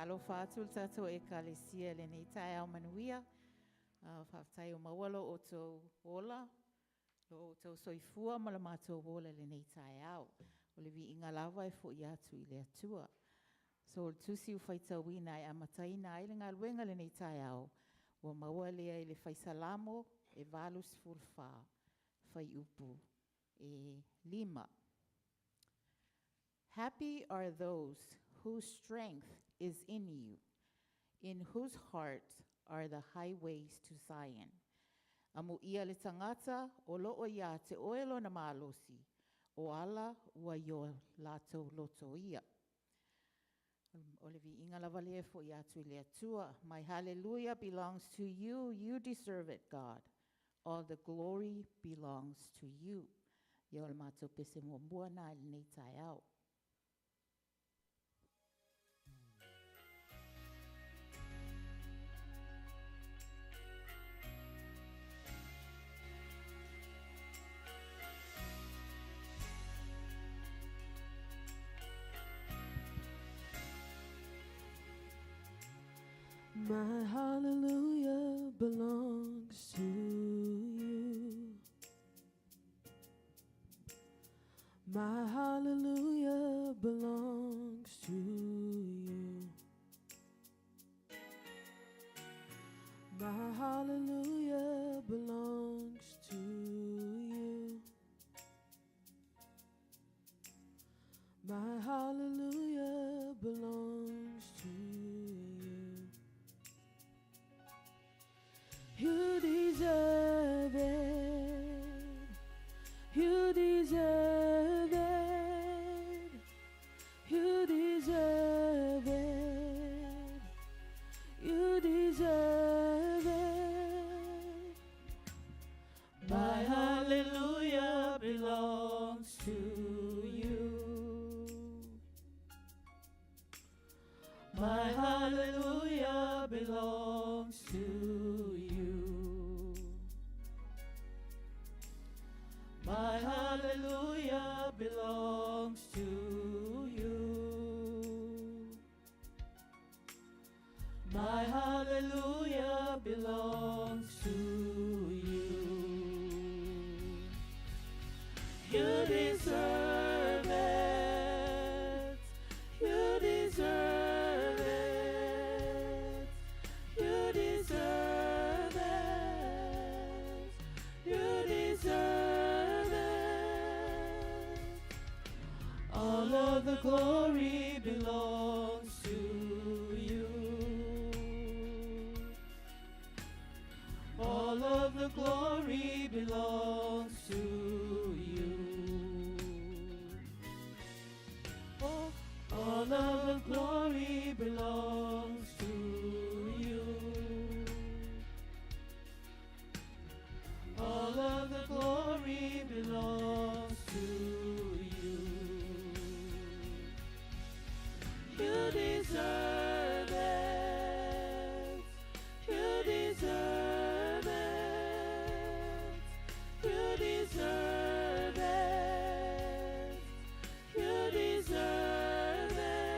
Talofa atul tato e kalesia le nei tae au manuia. Whaftai o mawalo o tō ola. Lo o tō soifua ma la mātou ola le nei tae au. O le vi inga lava e fo i atu i le atua. So o tusi u whaita wina e amataina ai le ngā luenga le nei tae au. O maua lea i le whaisalamo e valus fulfa. Whai upu e 5. Happy are those whose strength is in you, in whose heart are the highways to Zion. Amu ia le tangata o loo ia te oelo na malosi, o ala ua yo lato loto ia. O le vi inga lava lea fo ia tu le atua. My hallelujah belongs to you. You deserve it, God. All the glory belongs to you. Ia o le mato pese mua mua na le nei tai au. My hallelujah belongs to you. My hallelujah belongs to you. My hallelujah belongs to you. My hallelujah belongs to you. You deserve it. You deserve it. You deserve it. You deserve it. My hallelujah belongs to you. My hallelujah belongs to you. My hallelujah belongs to you. My hallelujah belongs to you. You deserve it. You deserve it. You deserve it. You deserve it. All of the glory belongs to you. All of the glory belongs to you. Oh, all of the glory belongs to you. All of the glory belongs to you. You deserve it. You deserve it. You deserve it. You deserve it.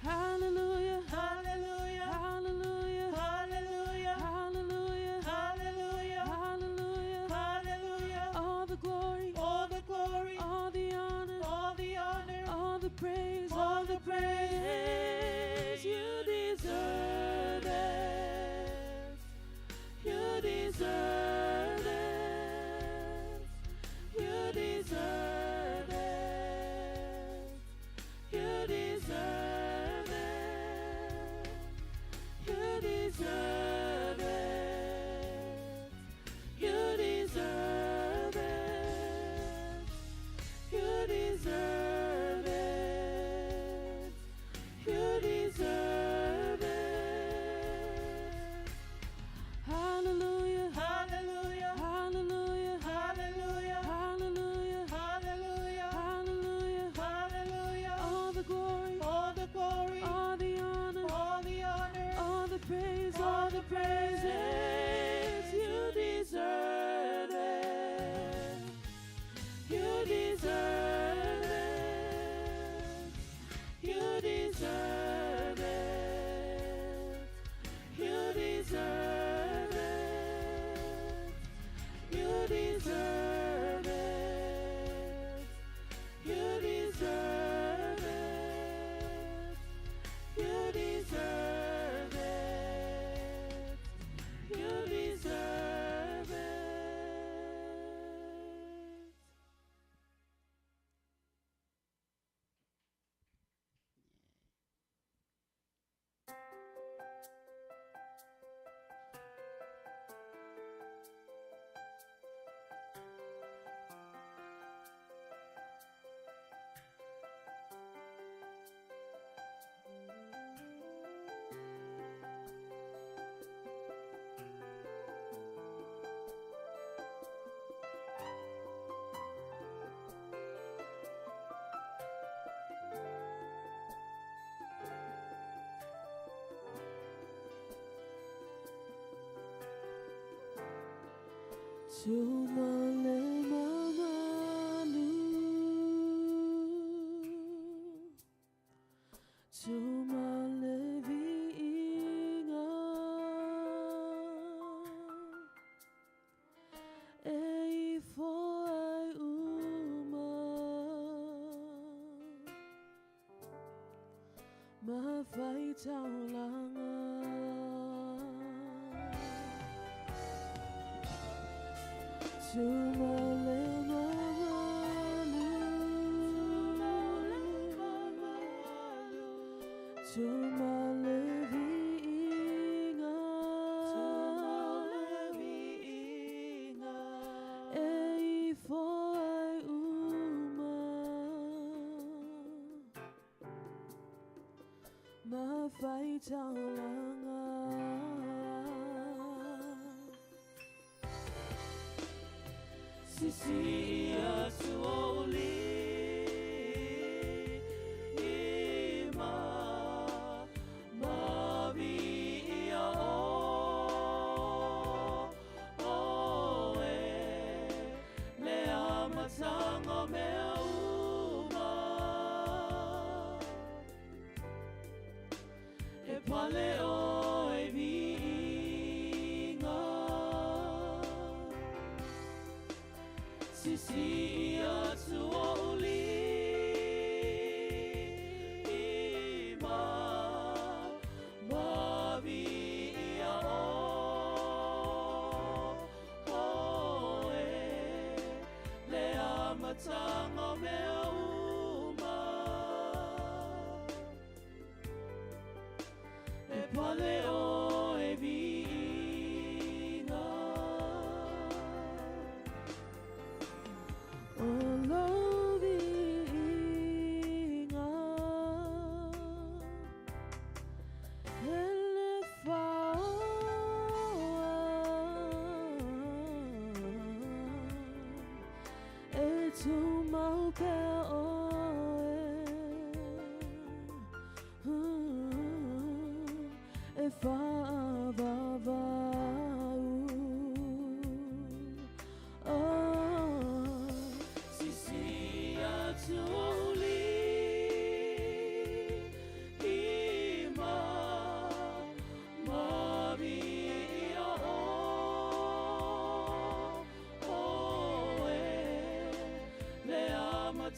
Hallelujah. Hallelujah. Hallelujah. Hallelujah. Hallelujah. Hallelujah. Hallelujah. Hallelujah. All the glory. All the glory. All the honor. All the honor. All the praise. All the praise. You deserve it. You deserve it. You deserve it. You deserve it. You deserve it. You deserve it. You deserve it. You deserve it. Hallelujah. Hallelujah. Hallelujah. Hallelujah. Hallelujah. Hallelujah. Hallelujah. Hallelujah. All the glory. All the glory. All the honor. All the honor. All the praise. All the praises. You deserve it. You deserve it. You deserve Tumale mamalu, tumale viinga, ei foi uma, ma vai tau langa. Tumale mamalu, tumale viinga, ei foi uma, ma vai tau langa. Sisi atuoli ima mavi ia o e le amatanga mea uma e pale o e vinga Sisi atuoli ima mavi ia o e le amatanga mea uma e pale o e vinga Olovinga, ele e tu mau pe oe, e fa va va.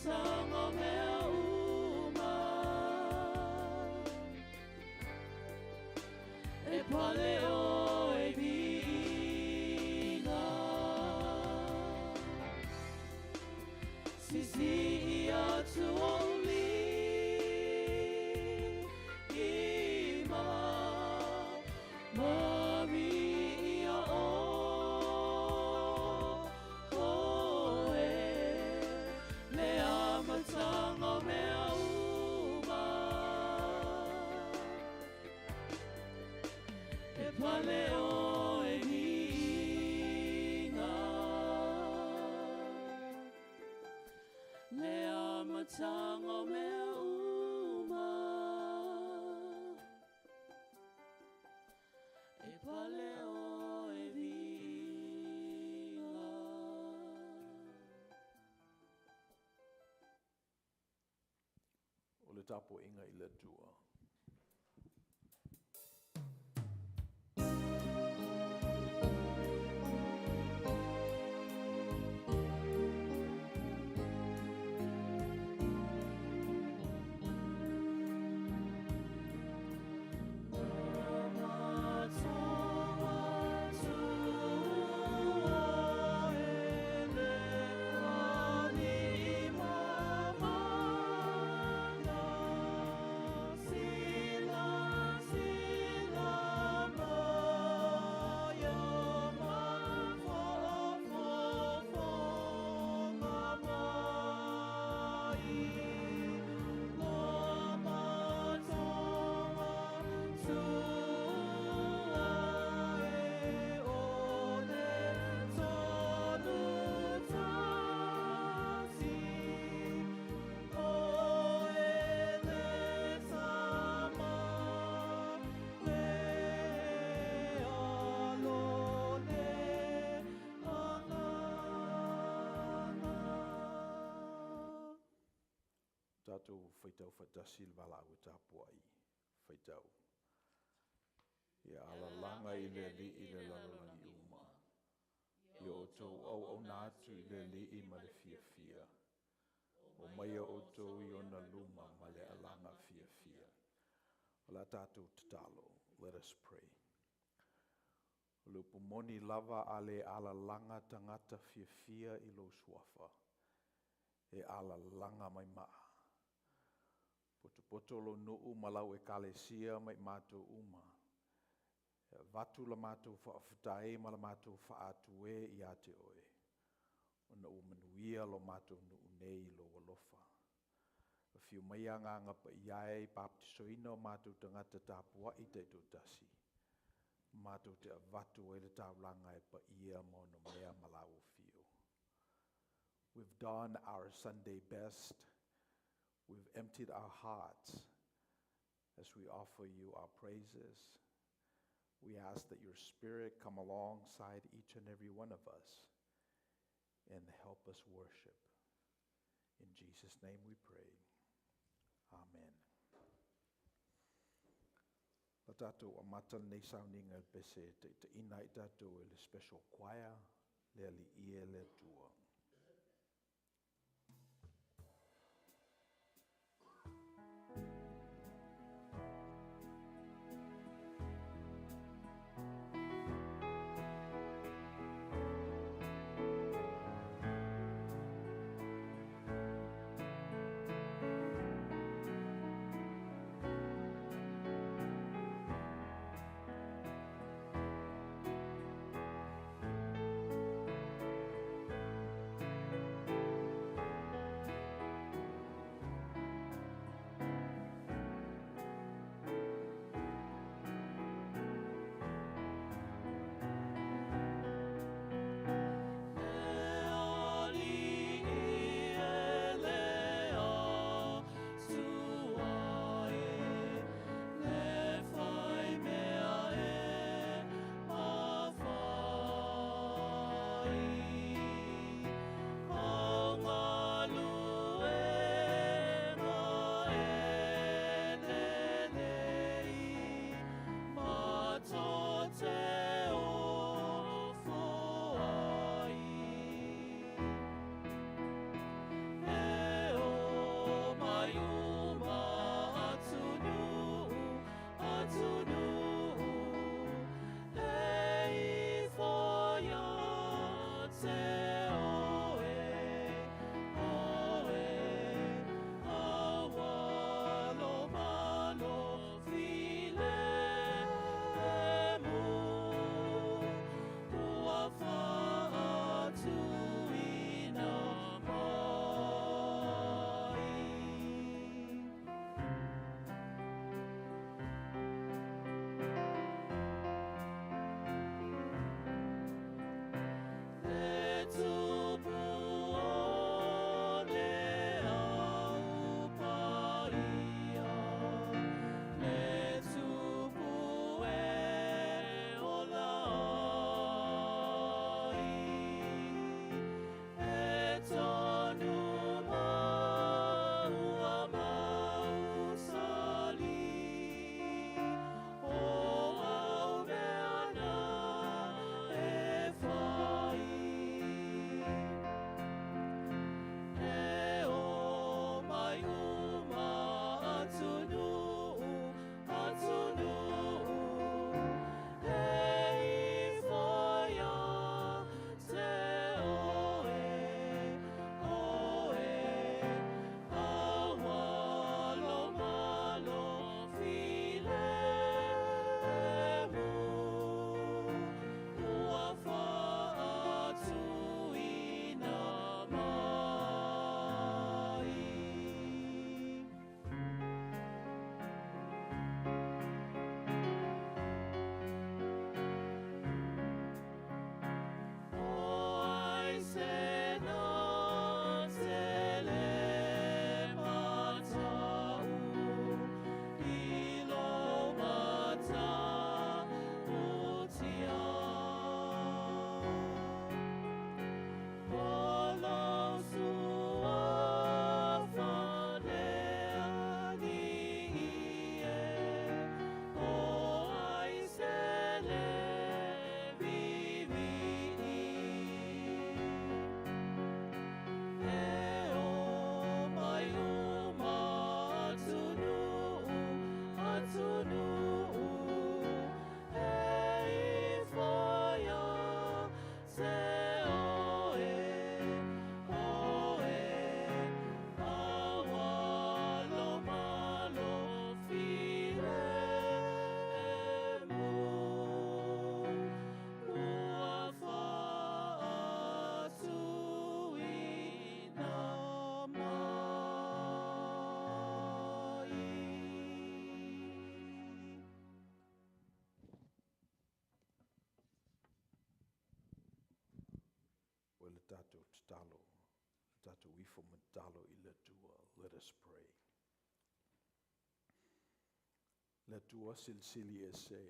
Tanga mea uma e pale o e vina Sisi atu oli ima mavi ia o e le amatanga mea uma e pale o e vinga le amatanga mea uma e pale o e vinga O le tapo inga I le tua. See tātou whaitau whatasil wala au tāpua i. Whaitau. Ia ala langa i le li i le larolangi uma. I o tau au nātu i le li i ma le fia fia. O mai o tau i ona luma ma le alanga fia fia. O la tātou tatalo. Let us pray. O le upumoni lava a le ala langa tangata fia fia i lo suafa. E ala langa mai maa. Poto lo nuu malau e kalesia mai mātou uma. E vatu la mātou whaafutai ma la mātou whaatue i ate oe. O na umanuia lo mātou nuu nei lo walofa. A fiu mai anga ngapa iai baptisoina o mātou tangata tāpua i te tasi. Mātou te avatu e le taulanga e pa ia mo no mea malau fio. We've done our Sunday best. We've emptied our hearts as we offer you our praises. We ask that your Spirit come alongside each and every one of us and help us worship. In Jesus' name we pray. Amen. La tātou a mata nei sauninga pese te ina i tātou e le special choir, le ali ie le tua. tātou tatalo, tātou ifo matalo I le tua. Let us pray. Le tua silsili e se,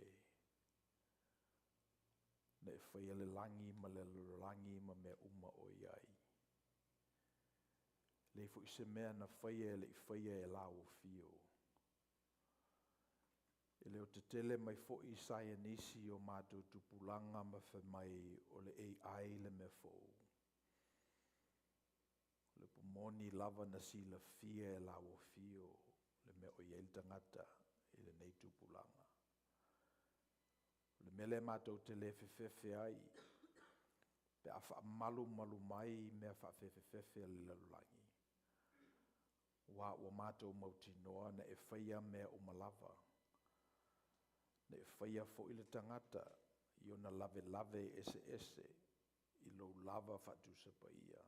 na e whaia le langi ma le langi ma me uma o iai. Le fu I se mea na whaia le I whaia e lau fio. E leo te tele mai fo I saia nisi o mātou tupulanga ma mai o le AI le me fo. Le pumoni lava na si la fia e lau fio le me o iei tangata I le nei tupulanga. Le mele mātou te le fefefe ai, pe a wha malu mai mea wha fefefe le lalulangi. Wa o mātou mautinoa na e whaia mea o malava. Na e whaia fo I le tangata I ona lave ese I lo lava whatusa pa ia.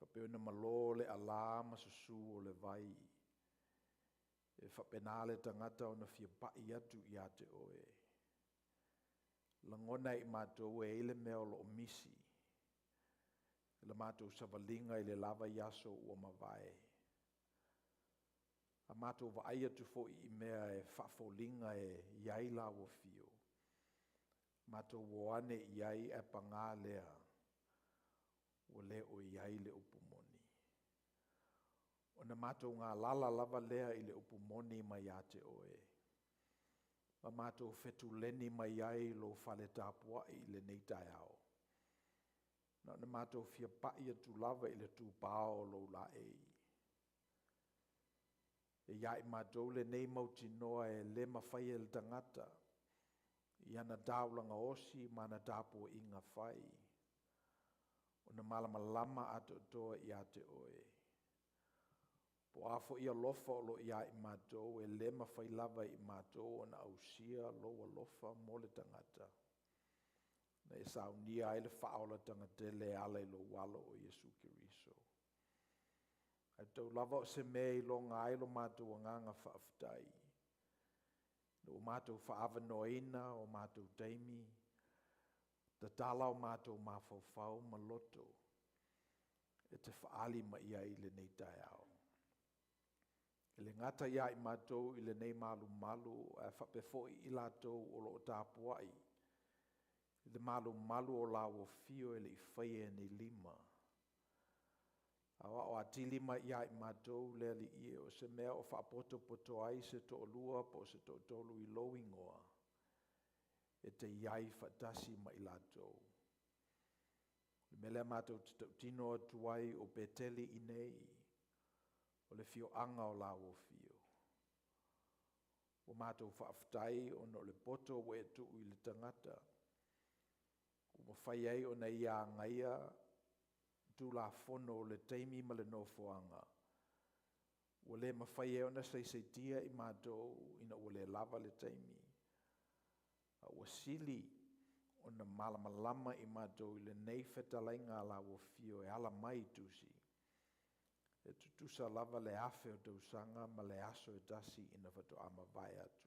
Whapeona malo le ala masusu o le vai. E whapenale tangata ona fia pai atu I ate oe. Langona I mātou e ele mea o lo misi. Le mātou savalinga I le lava yaso ua mawai. A mātou wa aia tu fo I mea e whafolinga e iai la o fio. Mātou woane iai e panga lea. O le o iai le upumoni. O na mātou ngā lala lava lea I le upumoni mai ate oe. Ma mātou fetu leni mai ai lo whale tāpua I le nei tai ao. Na mātou fia pai atu lava I le tūpao lo la ei. E iai mātou le nei mauti noa e le mawhai e le tangata. I ana daulanga osi mana tāpua inga whai. O na malama lama ato toa I ate oe. Po afo ia lofa o lo iai mātou e le mawhai lava I mātou o na ausia loa lofa mo le tangata. Na e saunia ai le whaola tangate le ala I lo walo o Yesu Kiriso. Ai tau lava o se mea I lo ngā ilo mātou o nganga whaafutai. No mātou whaava noina o mātou teimi. Ta tala o mātou mawhauwhau ma loto. E te whaali ma ia I le nei tai ao. E le ngata ia I mātou I le nei malu e whapefoi I lātou o lo tāpuai. I le malu o la o fio e le I whaia ni lima. Awa o atili ma ia I mātou le li ie o se mea o whapoto ai se to olua po se to tolu I lo ingoa. E te iai whatasi ma I lātou. Le mele mātou te tino atuai o peteli I nei. O le fio anga o la o fio. O mātou whaaftai o no le poto o e tu I le tangata. O mawhai ai o nei a ngaia tu la fono o le teimi ma le nofoanga. O le mawhai ai o na seitia I mātou ina o le lava le teimi. O sili o na malamalama I mātou I le nei whetalainga la o fio e ala mai tusi. E tutusa lava le afe o tausanga ma le aso e tasi ina whato ama vai atu.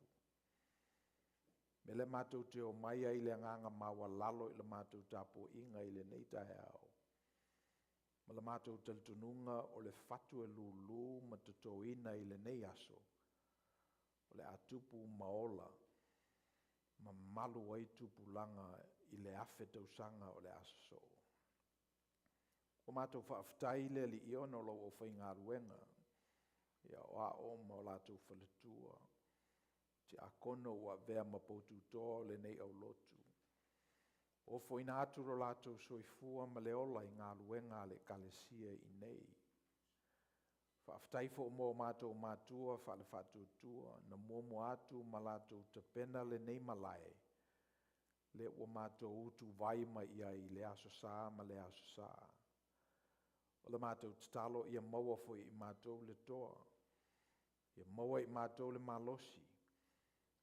Me le mātou te o mai ai le nganga maua lalo I le mātou tapo inga I le nei tae au. Ma le mātou taltununga o le fatu e lulu ma tutoina I le nei aso. O le atupu maola ma malu ai tupu langa I le afe tausanga o le aso. O mātou whaaftai le li iona o lo o whai ngā ruenga. Ia o a o ma o lātou whaletua. Te akono ua vea mapotu toa le nei au lotu. O whaina atu ro lātou soifua ma le ola I ngā ruenga le kalesia I nei. Whaaftai fo mo mātou mātua whale whatutua na momo atu ma lātou te pena le nei malai. Le o mātou utu vai ma ia I le aso sā ma le aso sā. O le mātou talo ia maua foi I mātou le toa. Ia maua I mātou le malosi.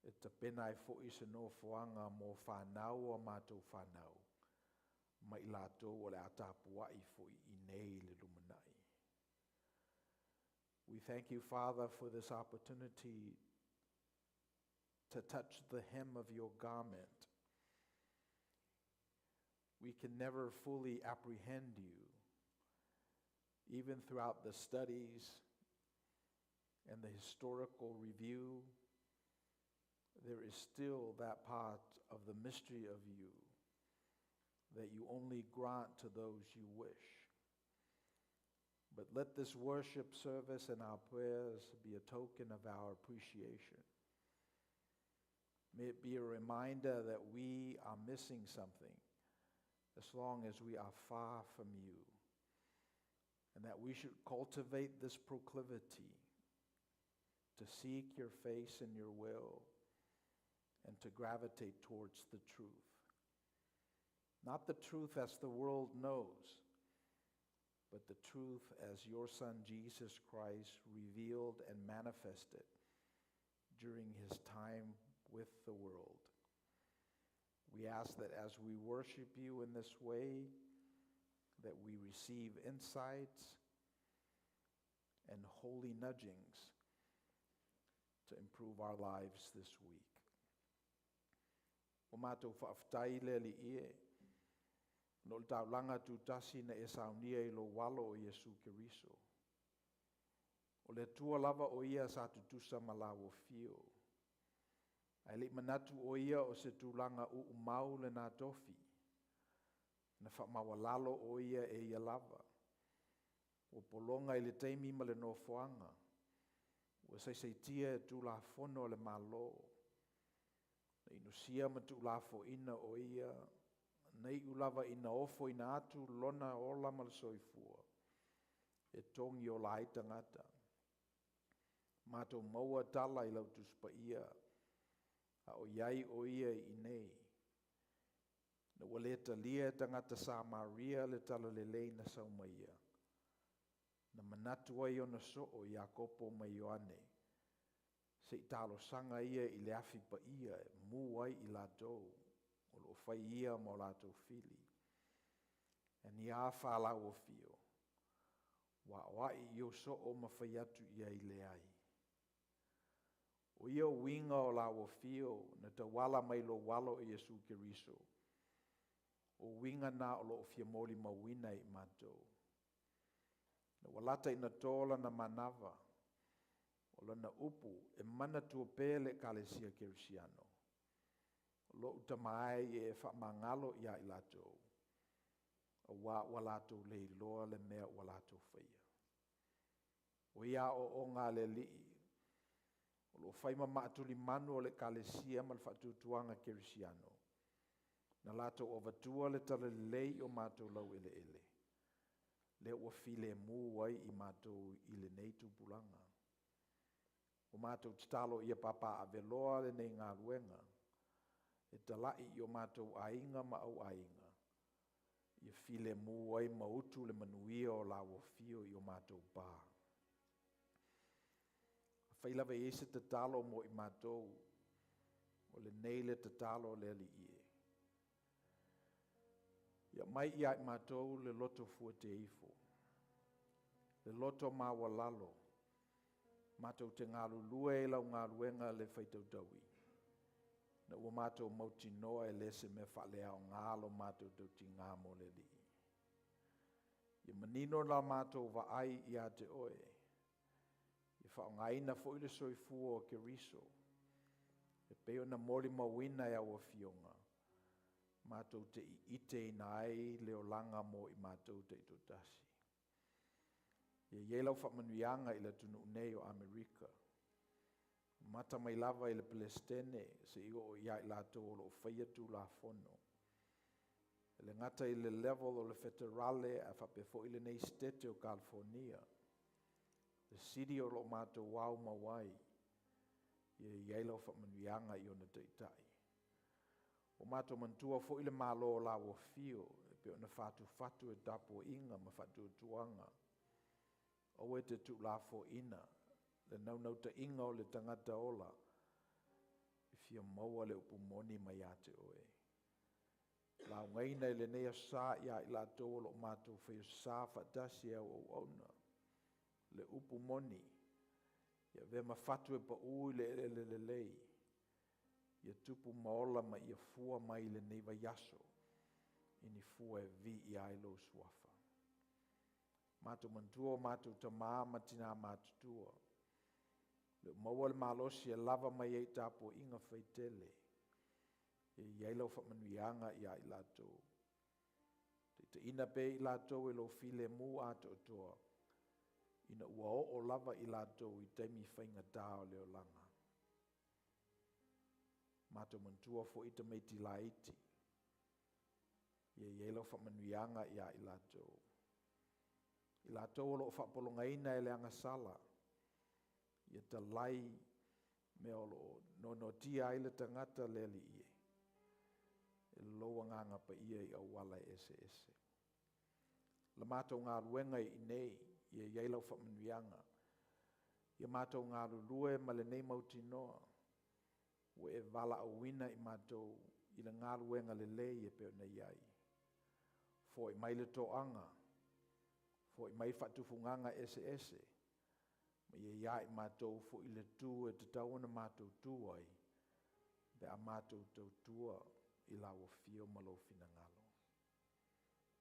E te pena e foi se no foanga mo whanau a mātou whanau. Ma I lātou o le atapua I foi I nei le lumanai. We thank you, Father, for this opportunity to touch the hem of your garment. we can never fully apprehend you. Even throughout the studies and the historical review, there is still that part of the mystery of you that you only grant to those you wish. But let this worship service and our prayers be a token of our appreciation. May it be a reminder that we are missing something as long as we are far from you, and that we should cultivate this proclivity to seek your face and your will and to gravitate towards the truth. Not the truth as the world knows, but the truth as your Son Jesus Christ revealed and manifested during his time with the world. We ask that as we worship you in this way, that we receive insights and holy nudgings to improve our lives this week. O mātou whaaftai le li ie, no le taulanga tu tasi na e saunia I lo walo o Yesu Keriso. O le tua lava o ia sa tutusa malawo fio. Ai le manatu o ia o se tūlanga u mau le nā tofi. Na whamawalalo o ia e ia lava. O polonga I le teimi ma le no foanga. O saisaitia e tūla fono le malo. Na inusia ma tūla fo ina o ia. Nei ulava ina ofo ina atu lona ola ma le soifua. E tongi o la tangata. Mātou maua tala I lau tuspa ia. A o iai o ia I nei. Na waleta lia tangata sa Maria le tala le leina sauma ia. Na manatu ai ona so o Iakopo ma Ioane. Se I talo sanga ia I le afi pa ia, mu ai I latou, o lo fai ia ma o latou fili. E ni a whalau o fio. Wa wai I o so o mawhai atu ia I le ai. O ia o winga o la o fio na te wala mai lo walo I Yesu Keriso. O winga na o lo fia moli mawina I matou. Na walata ina tola na manava. O lana upu e mana tua pele kalesia kerisiano. O lo utamae e whamangalo ia I latou. O wa latou le loa le mea wa latou whaia. O ia o ngā le lii. O lo whaima maatuli manu o le kalesia ma le whatutuanga kerisiano. Na latou o vatua le tala lei o mātou lau ele ele. Le ua file mu wai I mātou I le nei tupulanga. O mātou titalo ia papa aveloa le nei ngā ruenga. E talai I o mātou ainga ma au ainga. Ia file mu wai mautu le manuia o la wafio I o mātou pā. Whailawa e se te talo mo I mātou. O le nei le te talo le li ie. Ia mai ia I mātou le loto fua te ifo. Le loto mawa lalo. Mātou te ngālu lue e lau ngāluenga le whaitautaui. Na ua mātou mauti noa e lese me whalea o ngālo mātou tauti ngā mo le li. Ia manino la mātou wa ai I a te oe. Ia whao ngaina fo ile soifua o Keriso. E peo na mori mawina e awa fionga. Mātou te I ite ina ai leo langa mo I mātou te itotasi. Ia ielau whamanuianga I la tunu nei o Amerika. Mata mai lava I le Palestine se I o ia I lātou o lo whaiatu la fono. Le ngata I le level o le federale a whapefo I le nei stete o California. Le city o lo mātou wau mawai. Ia ielau whamanuianga I ona teitai. O mātou mantua fo I le malo o la o fio. E pe ona fatu e tapo inga ma fatu tuanga. O e te tu la fo ina. Le nau ta inga o le tangata ola. I fia maua le upu moni mai ate oe. La ngaina I le nea sa ia I la tō lo mātou whai sa fatasi au au auna. Le upu moni. Ia ve ma fatu e pa ui le lei. Ia tupu maola ma ia fua mai le neiva yaso. ini fua vi I ai lo suafa. Mātou mantua mātou tamā matina mātou tua. Le maua le malosi e lava mai ei tāpo inga whaitele. E iai lau whamanuianga I ai lātou. Te ina pe I lātou e lo file mu ato toa. Ina ua o lava I lātou I teimi whainga tāo leo langa. Mātou mantua fo ita mei ti la iti. Ia iai lau whamanuianga I ai lātou. I lātou o lo whapolonga ina e leanga sala. Ia ta lai me o lo no tia ai le tangata leli ie. E loa nganga pa ia I awala ese. La mātou ngā ruenga I nei, ia iai lau whamanuianga. Ia mātou ngā lulue ma le nei mauti noa. Ue e wala au wina I mātou I le ngā ruenga le le ia peo na iai. Fo I mai le toanga. Fo I mai whatufunganga ese. Ma ia iai mātou fo I le tū e te tauana mātou tūai. Be a mātou tau tua I lawa fio malo fina ngalo.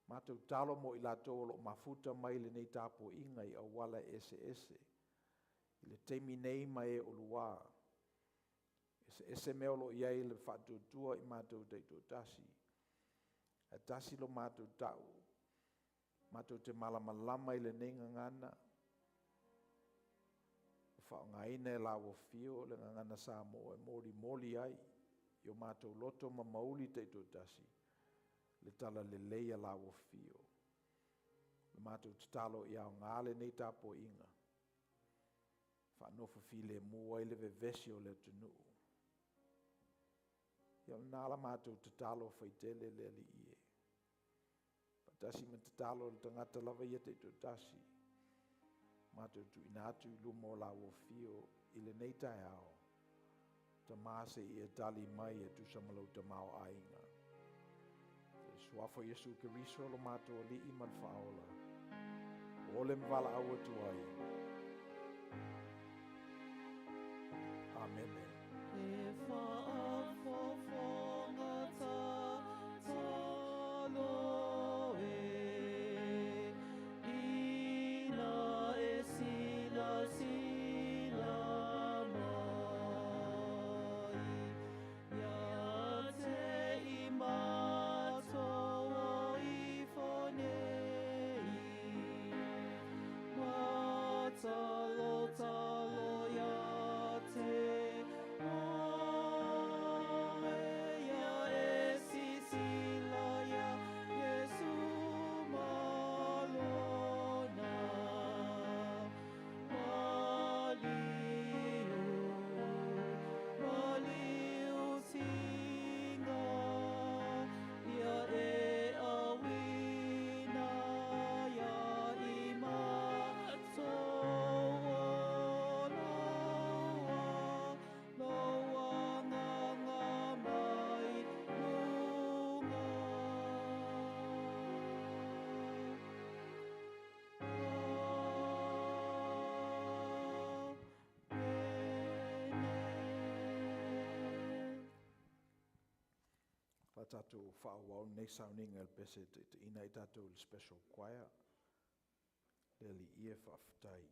Mātou talo mo I lātou lo mafuta mai le nei tāpo inga I awala ese. I le teimi nei mai o lua. Ese meo lo iai le whatu tua I mātou teito tasi. A tasi lo mātou tau. Mātou te malamalama I le nei ngangana. Whao ngaina e lawa fio le ngangana Samoa e moli ai. Io mātou loto ma mauli teito tasi. Le tala le leia lawa fio. Le mātou talo I au ngāle nei tāpo inga. Whanofo file mua I le vevesi o le tunu. Ia nāla mātou talo whaitele le li ie. Patasi me talo le tangata lava ia teito tasi. Mātou tu inatu I lumo lawa fio I le nei tai ao. Ta maase I e tali mai e tu samalau ta mao ainga. Suafo Yesu Keriso lo mātou li I man whaola. Ole mwala awa tu ai. Amen. E whaafofonga talo e ina e sila mai. Ia te I mātou I whonei. Talo ia te Tātou whaawau nei sauninga el pese te ina I tātou special choir. Le li ie whawhitai.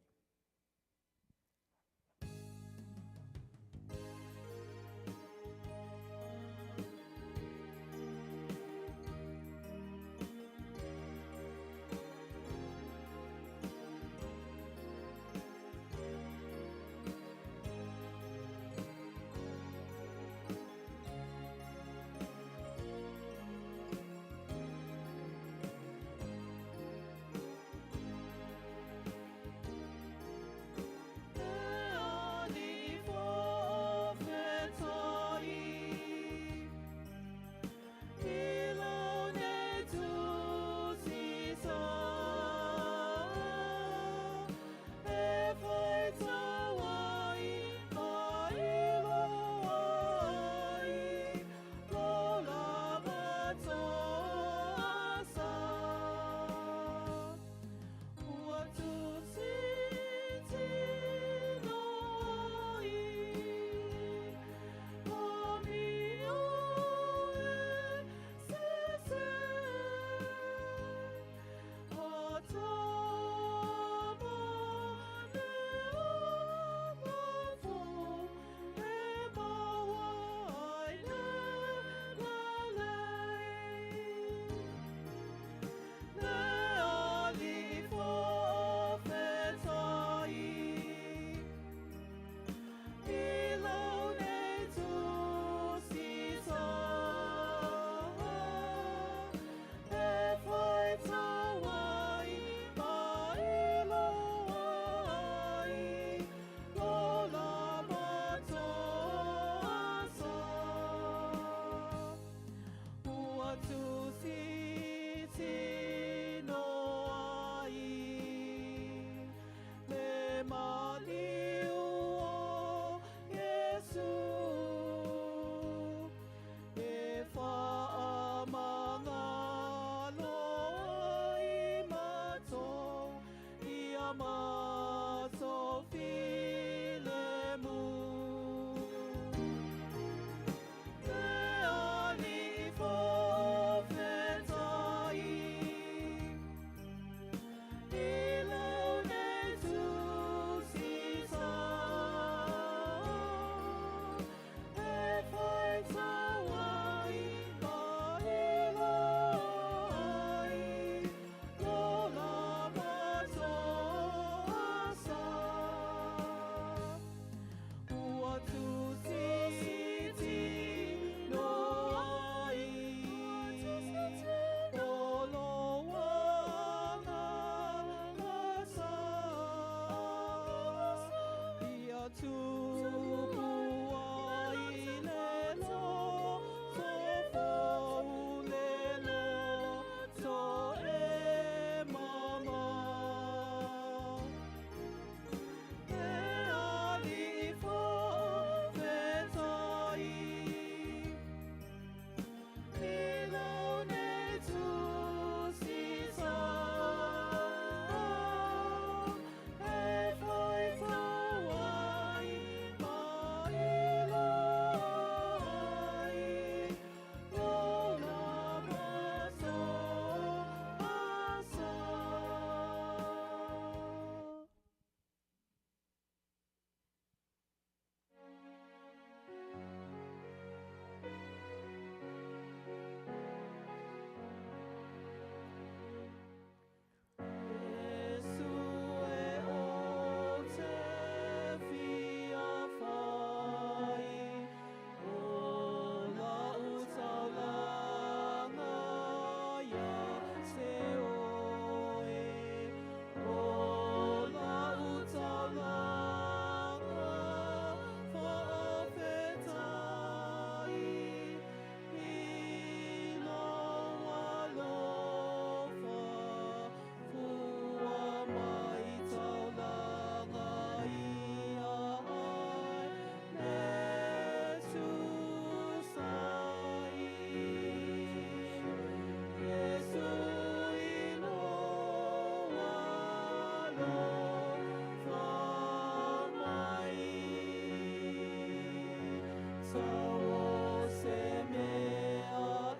Sao se mea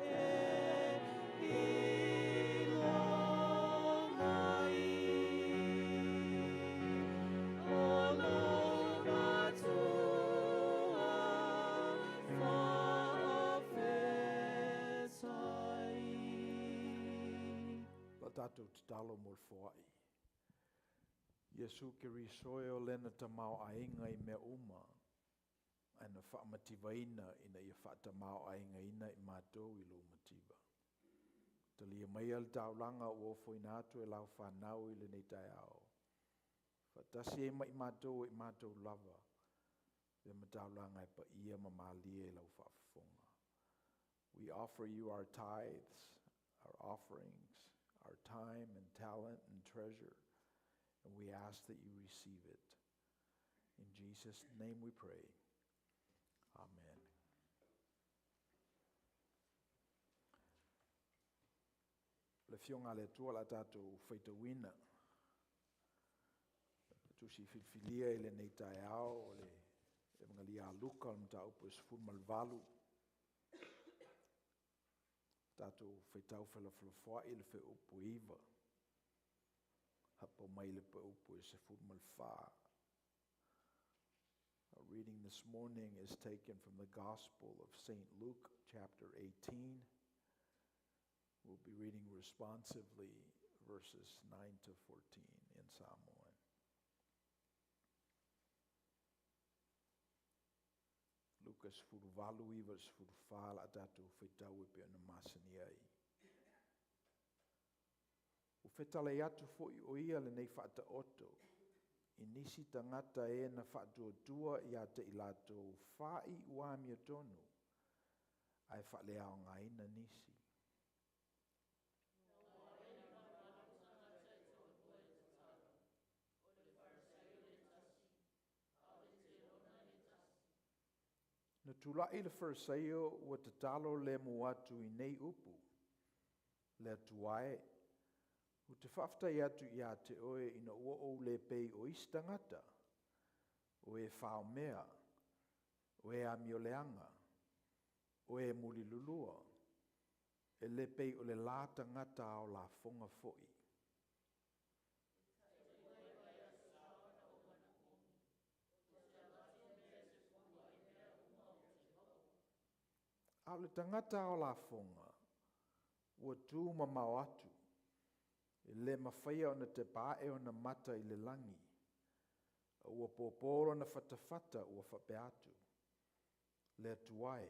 ilongai Olo matua whaawhesai La tātou te talo mo whaai. Iesu ke risoe o lena tamau ainga I mea uma. Ana whaamatiwaina ina ia whaatamau ainga ina I mātou I lo mativa. Talia mai al taulanga o whoina atu e lau whanau I le nei tai ao. Whatasi e mai mātou I mātou lava. Le mataulanga e pa ia mamalia E lau whaafonga. We offer you our tithes, our offerings, our time and talent and treasure. And we ask that you receive it. In Jesus' name we pray. Amen. Le fionga le tua la tātou whaitawina. Tusi whiwhilia I le nei tai ao o le mga lia luka o mta upo sifun malvalu. Tātou whaitau whalawhalawha I le whi upo iwa. Hapo mai le pa upo sifun malwha. Our reading this morning is taken from the Gospel of St. Luke, chapter 18. We'll be reading responsively verses 9 to 14 in Samoan. Lucas furuvalu iwas furufala atatu whetau e pia na masani ai. O whetale atu fo I o ia le nei whaata oto. I nisi tangata e na whaatua I ate I lato whai ua mia tonu. Ai whale ao ngā ina nisi. Na tula I le wharseo ua te talo le muatu I nei upu. Le atuae. O te whaftai atu I a te oe ina ua o le pei o istangata. O e whao mea. O e amioleanga. O e mulilulua. E le pei o le lata ngata o la fonga foi. Au le tangata o la fonga. Ua tū mamau atu. E le mawhaia o na te pae o na mata I le langi. Ua pōpōro na whatawhata ua whapeatu. Le atuae,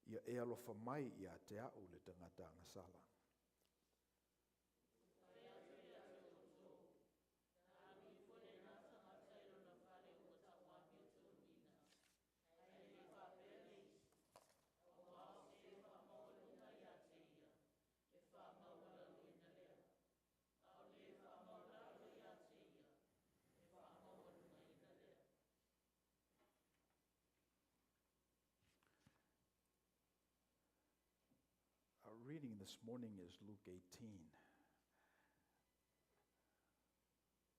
ia e alofa mai I a te au le tangata ngasala. Our reading this morning is Luke 18.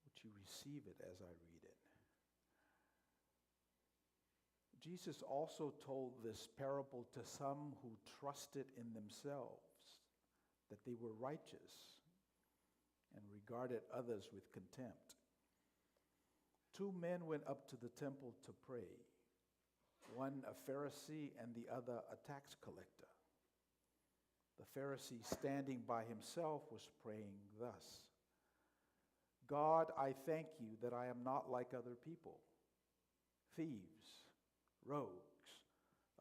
Would you receive it as I read it? Jesus also told this parable to some who trusted in themselves that they were righteous and regarded others with contempt. 2 men went up to the temple to pray, one a Pharisee and the other a tax collector. The Pharisee, standing by himself, was praying thus: God, I thank you that I am not like other people, thieves, rogues,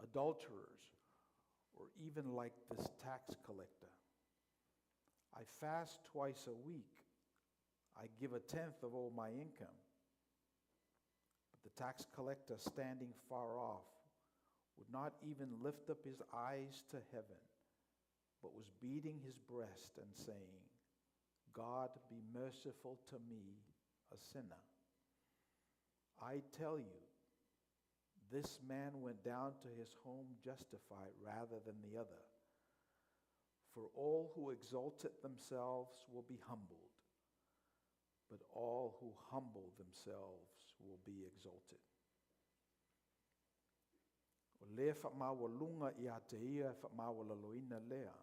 adulterers, or even like this tax collector. I fast twice a week. I give 1/10 of all my income. But the tax collector, standing far off, would not even lift up his eyes to heaven, but was beating his breast and saying, God, be merciful to me, a sinner. I tell you, this man went down to his home justified rather than the other. For all who exalted themselves will be humbled, but all who humble themselves will be exalted. O le whaamawalunga i a te ia whaamawalaloina lea.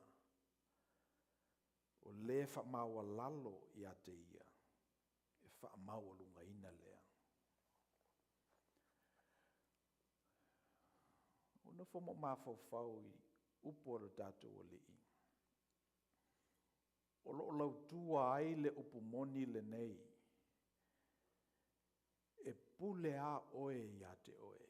O le whaamawalalo i a te ia e whaamawalunga ina lea. Una whomo mawhawhau i upo o tātou o lii. O lo lau tua ai le upu moni le nei. E pule a oe i a te oe.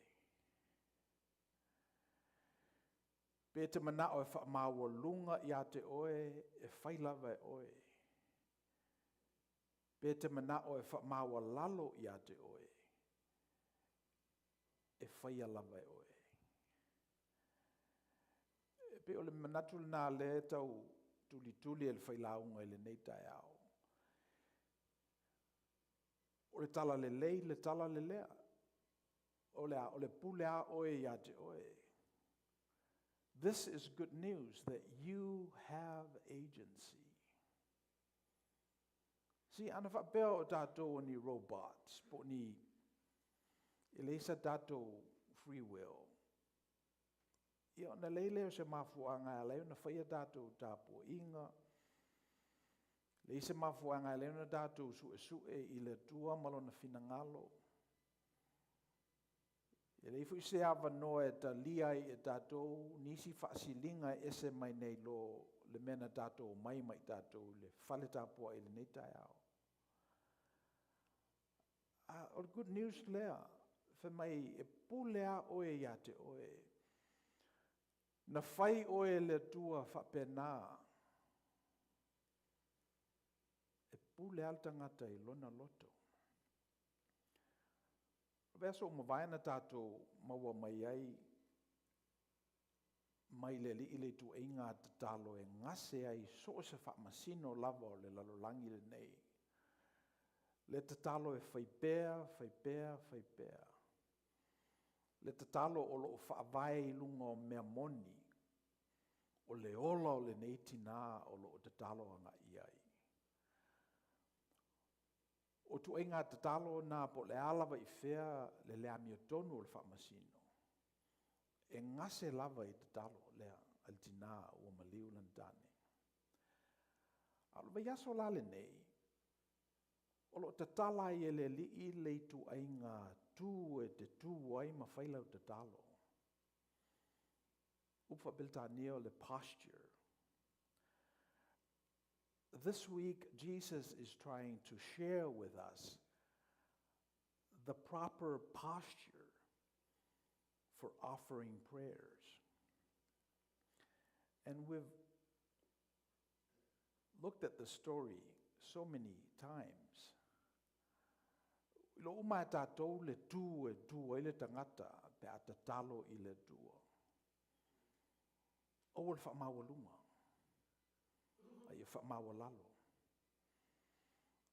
Pe te mana o e whaamawalunga i a te oe e whailawa e oe. Pe te mana o e whaamawalalo i a te oe e whaialawa e oe. Pe o le manatu le nā le tau tuli e le whailaunga i le nei tae au. O le tala le lei, le tala le lea. O le pule a oe i a te oe. This is good news that you have agency. See, ana whapea o tātou ni robots, po ni leisa tātou free will. Ia ona leile o se mafuanga a leo na whaia tātou tāpua inga. Leisa mafuanga a leo na tātou sue i le tua malo na finangalo. E leifu i se awa noa e ta liai e tātou nisi whaasilinga e se mai nei lo le mena tātou mai tātou le whale tāpua i le nei tai au. O good news lea, wha mai e pulea oe i a te oe. Na whai oe le tua whapena. E pulea al tangata i lona loto. Veso ma vaina tātou maua mai ai mai le li ile tu inga te talo e ngase ai so se whamasino lava o le lalolangi le nei. Le te talo e whaipea. Le te talo o lo whaavai lunga o mea moni. O le ola o le nei tina o lo te talo anga iai. O tu inga te talo nā po le alawa i whea le lea mio tonu o le whamasino. E ngase lava i te talo lea al tina o maliu lantane. Alo vai aso la le nei. O lo te tala i ele li i le tu ainga tu e te tu ai ma whailau te talo. Upa bilta neo le posture. This week, Jesus is trying to share with us the proper posture for offering prayers. And we've looked at the story so many times. Lo uma tātou le tu e tu le tangata pe ata talo i le tua. O le whaamawalunga. Ai e whaamawalalo.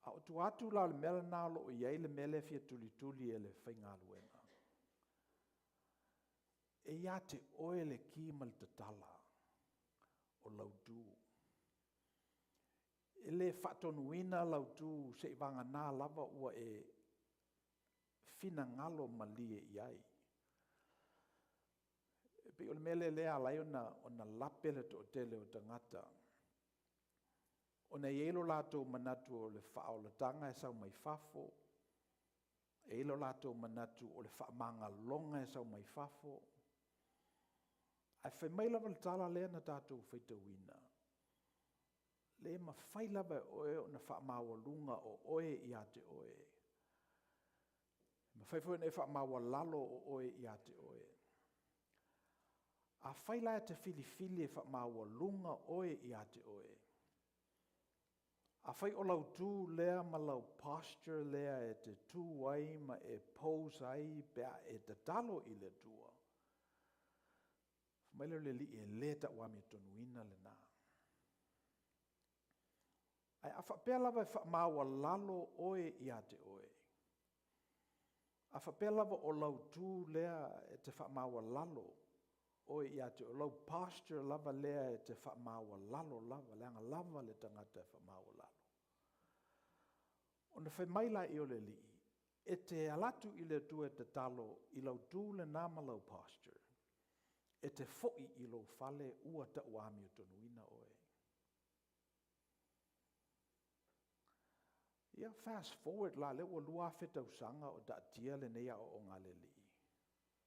A o tu atu la le mele nalo o iei le mele fia tuli e le whaingaluenga. E ia te oe le ki mal te tala o lautu. E le whatonuina lautu se vanga nā lava ua e fina ngalo malie iai. Pe o le mele lea lai ona lapele to tele o tangata. Ona ielo lato manatu o le whaolatanga e sau mai fafo. E ilo lato manatu o le whaamanga longa e sau mai fafo. Ai whai mai lava le tala lea na tātou whaitawina. Le ma whai lava oe o na whaamawalunga o oe i a te oe. Ma whai fwene e whaamawalalo o oe i a te oe. A whai laia te whili e whaamawalunga oe i a te oe. A whai o lau tū lea ma lau posture lea e te tū ai ma e pose ai pea e te talo i le tua. Maile le li e leta wami tonuina le nā. Ai a whapea lava e whaamawa lalo oe i a te oe. A whapea lava o lau tū lea e te whaamawa lalo oe i a te o lau posture lava lea e te whaamawa lalo lava, leanga lava le tangata e whaamawa lalo. O na whai maila i o le li, e te alatu i le tu e te talo i lau tū le nāma lau posture. e te fo'i I lo fale ua ta uami o tonuina oe. Ia fast forward la le ua lua fetau sanga o da tia le nei o ngā le li.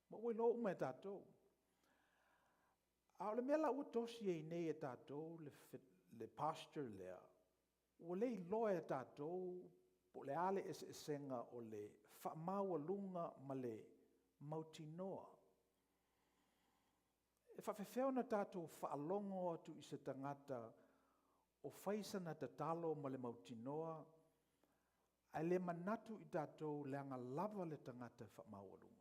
Ma ue lo ume tātou. A o le mea la ua tosi e nei e tātou le pasture lea. Ua le iloa e tātou po le ale esenga o le whaamaua lunga ma le mautinoa. E whawhewheo na tātou whaalongo atu I se tangata o whaisana ta talo ma le mautinoa ai le manatu I tātou le anga lava le tangata whaamaua lunga.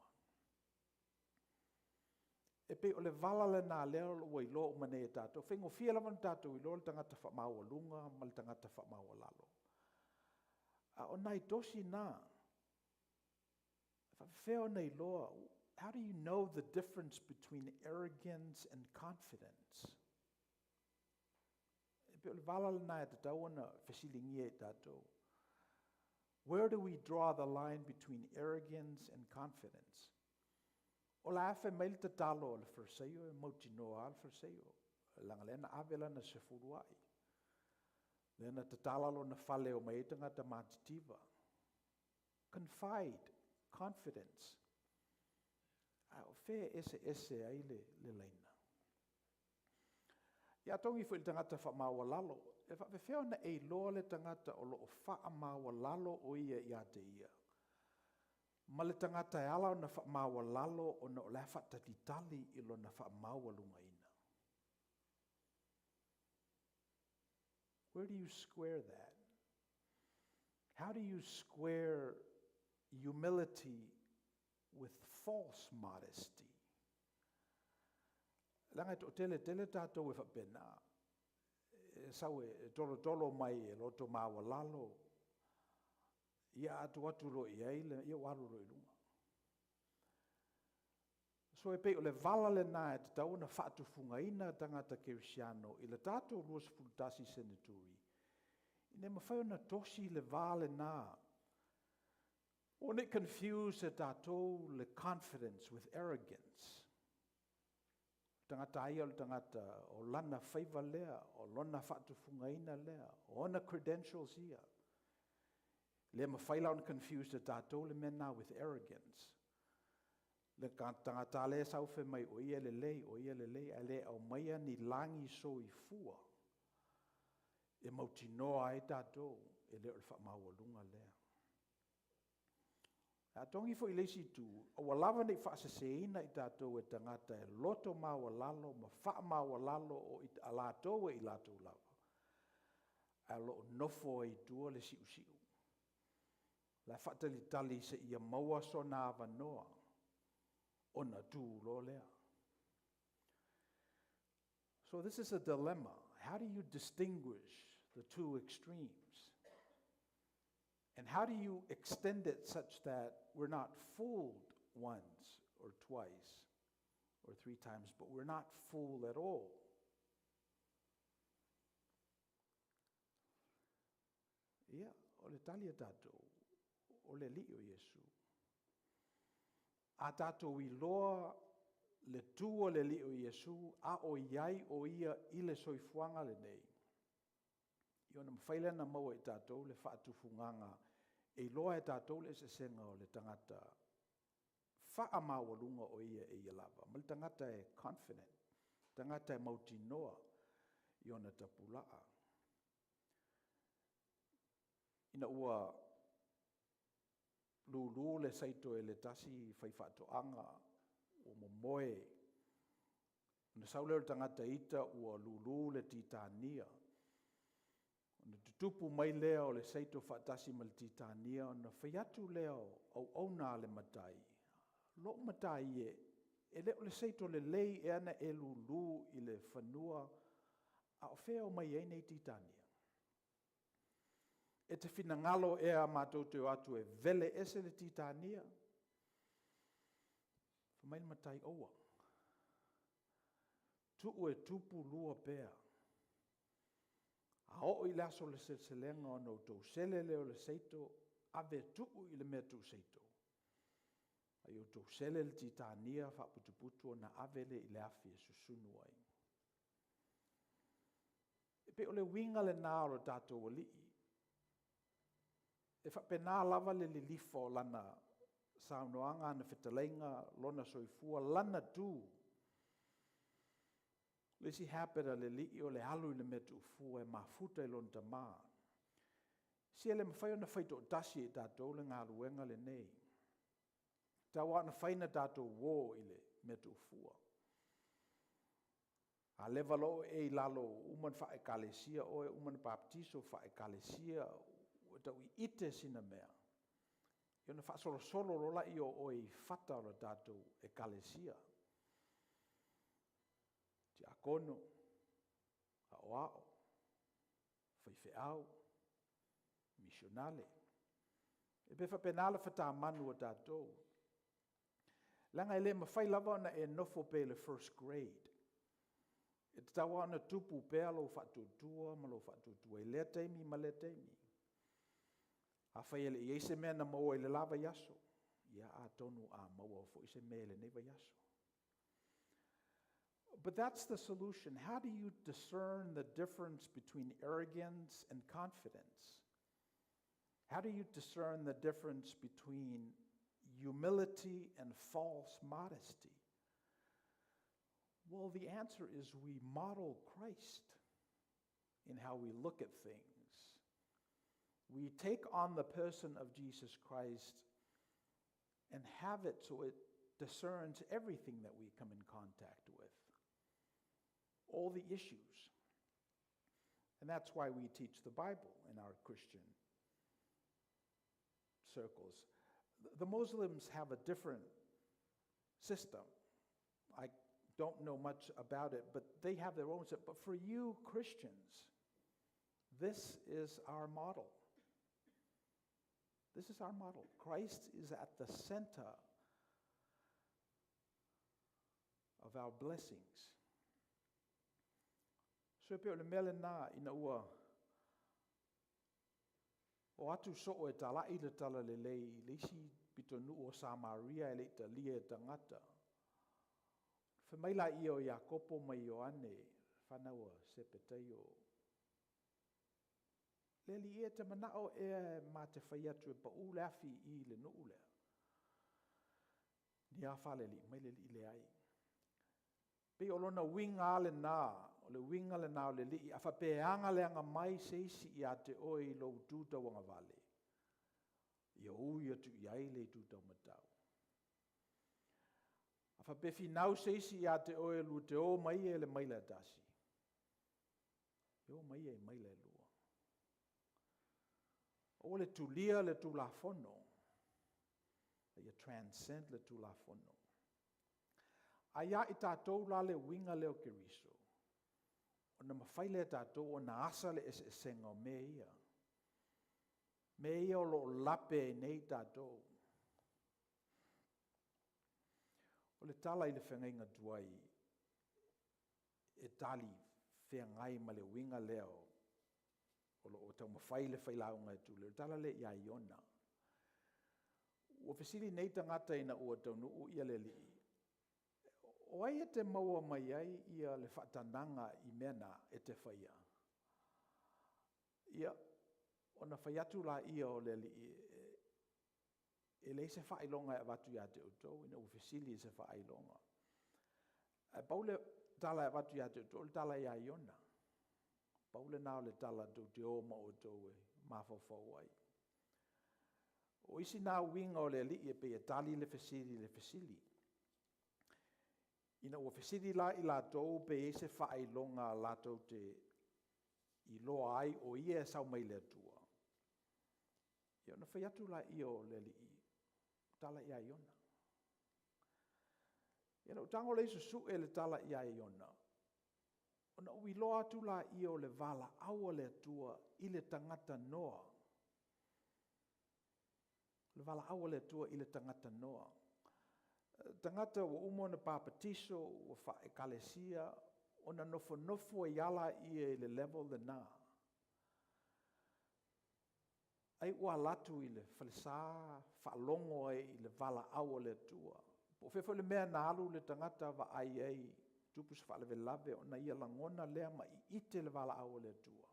E pe o le vala le nā leo ua I lo umane e tātou. Whengo fia lava na tātou I lo le tangata whaamaua lunga ma le tangata whaamaua lalo. A o nai tosi nā. Whawhewheo nei loa. How do you know the difference between arrogance and confidence? E pe o le vala le nā e tātou ana whesilingi e tātou. Where do we draw the line between arrogance and confidence? O la afe mail te talo o le wharseo e mautinoa al wharseo. Langa lena avela na se furuai. Lena te talalo na whale o maitanga ta matitiva. Confide, confidence. O whea ese ai le leina. Ia tongi fu il tangata whaamaua lalo. E whawhewheo na e loa le tangata o lo o whaamaua lalo o ia te ia. Ma le tangata e ala o na whaamaua lalo o na o le whatatitali I lo na whaamaua lunga ina. Where do you square that? How do you square humility with false modesty? Langa to tele tātou e whapena. Sau e tolo mai e loto maua lalo. Ia atu ro I eile, ia waru ro I lunga. So e pei o le vala le nā e te tau na whaatufunga ina tangata kerisiano I le tātou ruas fultasi senaturi. I ne mawhai na tosi le vale nā. O ne confuse e tātou le confidence with arrogance. Tangata ai o le tangata o lana whaiva lea, o lona whaatufunga ina lea, o na credentials ia. Le mawhailau na confuse e tātou le mena with arrogance. Le tangata le sauwhe mai o ia le lei, a le au maia ni langi so I fua. E mautinoa ai tātou, e le o le whaamaua lunga lea. A tongi fo I leisi tu, o walawa nei whaasaseina I tātou e tangata e loto maua lalo, ma whaamaua lalo o I alatou e I lātou lava. A lo nofo e tua le siu. La whaatalitali se ia maua so nā wanoa. Ona tu lo lea. So this is a dilemma. How do you distinguish the two extremes? And how do you extend it such that we're not fooled once or twice or three times, but we're not fooled at all? Ia, o le tali a tātou, o le li o Yesu. A tātou I loa le tua le li o Yesu, a o iai o ia I le soifuanga le nei. I ona mawhaile na maua I tātou le whaatufunganga, e loa e tātou le sesenga o le tangata whaamawalunga o ia e ia lava. Ma le tangata e confident, tangata e mautinoa I ona tapulaa. Ina ua lulu le saito e le tasi whaifatoanga o momoe. Na sauleo tangata ita ua lulu le titania. Na tutupu mai leo le saito whaatasi ma le titania. Na whaiatu leo au auna le matai. Lo matai e leo le saito le lei e ana e lulu I le whanua a o whea o mai ei nei titania. E te whinangalo e a mātou te atu e vele ese le titania. Whamai matai oa. Tuu e tupu lua pea. A o I laso le selenga o no tau sele leo le seito, ave tuu I le mea tu seito. Ai o tau sele le titania whaputuputu o na avele I le afi e susunu ai. E pe o le winga le nā o tātou o lii. E whapena lava le lifo lana saunoanga na whetalainga lona soifua lana tū. Le si hapera le lii o le alu I le metu ufua e mafuta I lon tamā. Sia le mawhai o na whaito o tasi e tātou le ngā ruenga le nei. Tawa na whaina tātou wō I le metu ufua. A levalo e lalo uman wha e kalesia o e uman baptiso wha e kalesia o tau I ite sina mea. Iona wha solo rola I o I whata o tātou e kalesia. Ti a kono, a oao, whaiwheau, missionale. E pe whapenala whata manu o tātou. Langa ele mawhai lava na e nofo pe le first grade. E te tawa ana tupu pea lo whatutua, ma lo whatutua. E lea teimi, ma lea teimi. A whai ele I eise mea na maua I le lava yaso. Ia a tonu a maua fo ise mea le neva yaso. But that's the solution. How do you discern the difference between arrogance and confidence? How do you discern the difference between humility and false modesty? Well, the answer is we model Christ in how we look at things. We take on the person of Jesus Christ and have it so it discerns everything that we come in contact with, all the issues. And that's why we teach the Bible in our Christian circles. The Muslims have a different system. I don't know much about it, but they have their own system. But for you Christians, this is our model. This is our model. Christ is at the center of our blessings. So pe o le mele nā ina ua o atu so o e tala I le tala le lei leisi pitonu o Samaria e le Italia e tangata. Whamaila I o Iakopo mai Ioane whanaua sepetei o. Le li e te manao e ma te whaiatu e pa ule afi I le nuu lea. Ni a whale li, mai le li le ai. Pe o lona winga le nā, o le winga le nā o le li, a whapeanga le anga mai seisi I a te oi lo tūta wanga vale. I o ui atu I ai le tūta matau. A whapefi nau seisi I a te oi lu te o mai e le maila tasi. E o mai e maila e lua. O le tulia le tulafono. Ia transcend le tulafono. Aia I tātou la le winga leo keriso. O na mawhai le tātou o na asa le esenga o me ia. Me ia o lo lape nei tātou. O le tala I le whengainga tuai e tali whengai ma le winga leo. O tau mawhai le whailaunga e tūle. O tala le ia Iona. O whesili nei tangata ina ua tau nuu ia le li. O ai e te maua mai ai ia le whatananga I mena e te whaia. Ia, o na whaiatu la ia o le li e le se whailonga e watu ia te utou, ina ufesili se whailonga. E paule tala e watu ia te utou, le tala ia Iona. Paule nao le tala tu te oma o tou e mawhawhau ai. O isi nā winga o le li e pe e tali le fesili. Ina ua fesili la I lātou pe e se whailonga lātou te I loa ai o ia e sau mai le tua. Ia na whaiatu la I o le li tala ia Iona. Ia na utango le susu e le tala ia Iona. Ona ui loa atu la I o le vala aua le tua I le tangata noa. Le vala aua le tua I le tangata noa. Tangata o umo na papatiso o wha e kalesia o na nofo e yala I le level le nā. Ai ua latu i le whalesa, whaalongo ai i le wala au o le atua. Po whewha le mea na alu le tangata wa ai tupus whaalewe lawe o na ia langona lea ma i ite le wala au o le atua.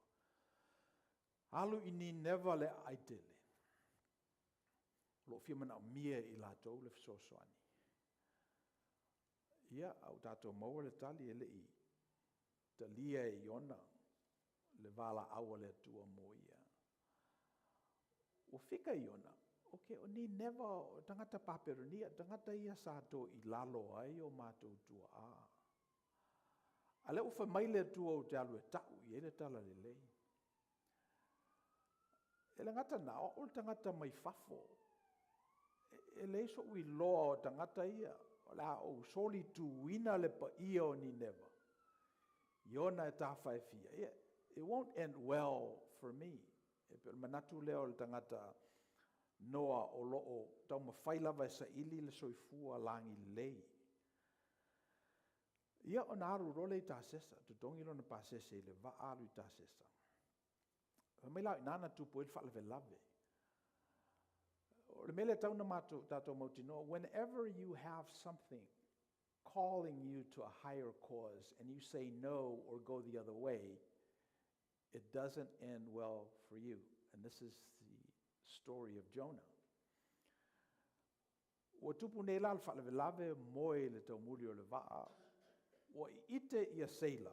Alu i ni never le aitele. Lo fia mana o mia i latou le fisosoani. Ia au tātou maua le tali e le i. Ta lia e iona le wala au o le atua mo ia. O fika iona, okay, o ni never, tangata paperonia, tangata ia sato i lalo ai o mātou tua a. Ale ufa maile tua o te alu e tau i ele tala le lei. Ele ngata na o tangata mai fafo. Ele so ui loa o tangata ia, o la o soli tu wina le pa ia o ni never. Iona e tawhai fia. It won't end well for me. E manatu leo le tangata noa o loo tau mawhailawa sa ili le soifua langi lei. Ia o naru role i tāsesa, tutongi lona pāsese i le vaaru i tāsesa. Mai lau inana tupu il whaalewe lave. O le mele tau na tātou mautino, whenever you have something calling you to a higher cause and you say no or go the other way, it doesn't end well for you. And this is the story of Jonah. O tupu nei la whaalewe lave moe le tau muri o le waa. O ite ia seila.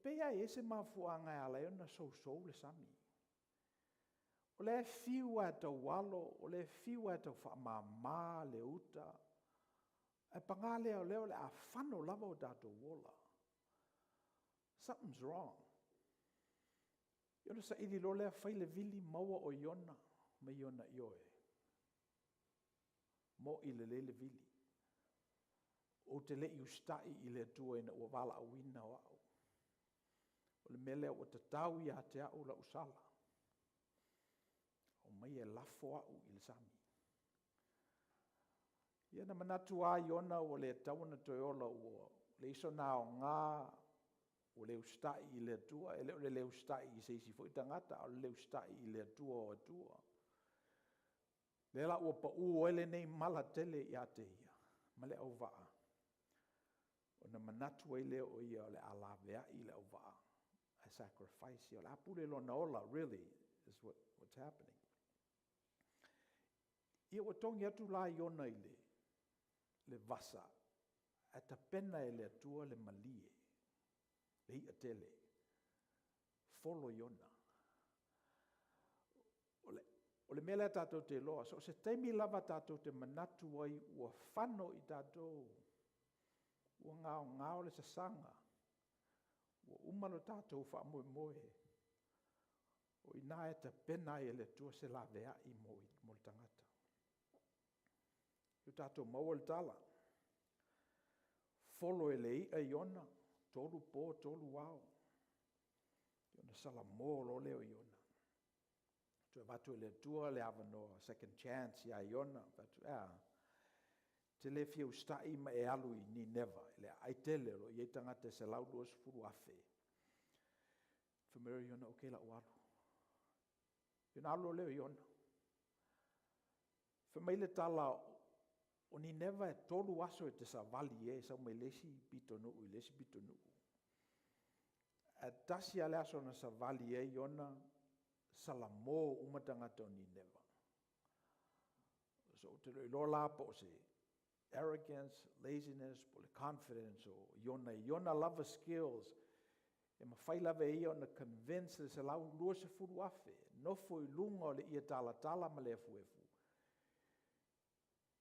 Pea ese mafuanga ala e ona so le sami. O le fiua tau walo, o le fiua tau whaamama le uta. E pangale o leo le a whano lava o dato wola. Something's wrong. Iona sa ili lo lea whaile vili maua o iona, me iona ioe. Mo i le vili. O te le ustai i le tua ina ua wala awina o au. O le mele o te tau i a te au la usala. O mai e lafo au i le sami. Ia na manatu a iona o le tauna toiola ua le iso na o ngā o le ustai i le tua, e le ustai i seisi fo i tangata, o le ustai i le tua o atua. Le la ua pa ua ele nei mala tele i a te ia, ma le au waa. O na manatu ai leo o ia o le alawea i le au waa. A sacrifice i o le apule lo na ola, really, is what's happening. Ia ua tongi atu la iona i le vasa, a ta pena e le atua le malie. Le ia tele, folo iona. O le mele tātou te loa, so se teimi lava tātou te manatu ai ua whano i tātou, ua ngao le sasanga, ua umalo tātou wha moe moe, o ina e ta pena e le tua se la vea i mo le tangata. Io tātou maua le tala, folo e le ia iona, tolu po, tolu wao. Iona sala mō lo leo iona. Tu e watu e le tua le awa no second chance ia iona. Watu, te le fia ustai ma e alu i ni never. Le aitele lo, i tangata se lau luas furu afe. Whamera iona o la uaru. Iona alu leo iona. Whamaile tala o ni never e tolu aso e te sa vali e sa mai lesi pitonu i lesi pitonu. A tasi ale aso na sa vali e iona salamo umatangata o ni never. So te lo la po se arrogance, laziness, po le confidence o iona love skills e ma fai lava e iona convince se lau lua se furu afe. No foi lunga o le ia tala ma le fuefu.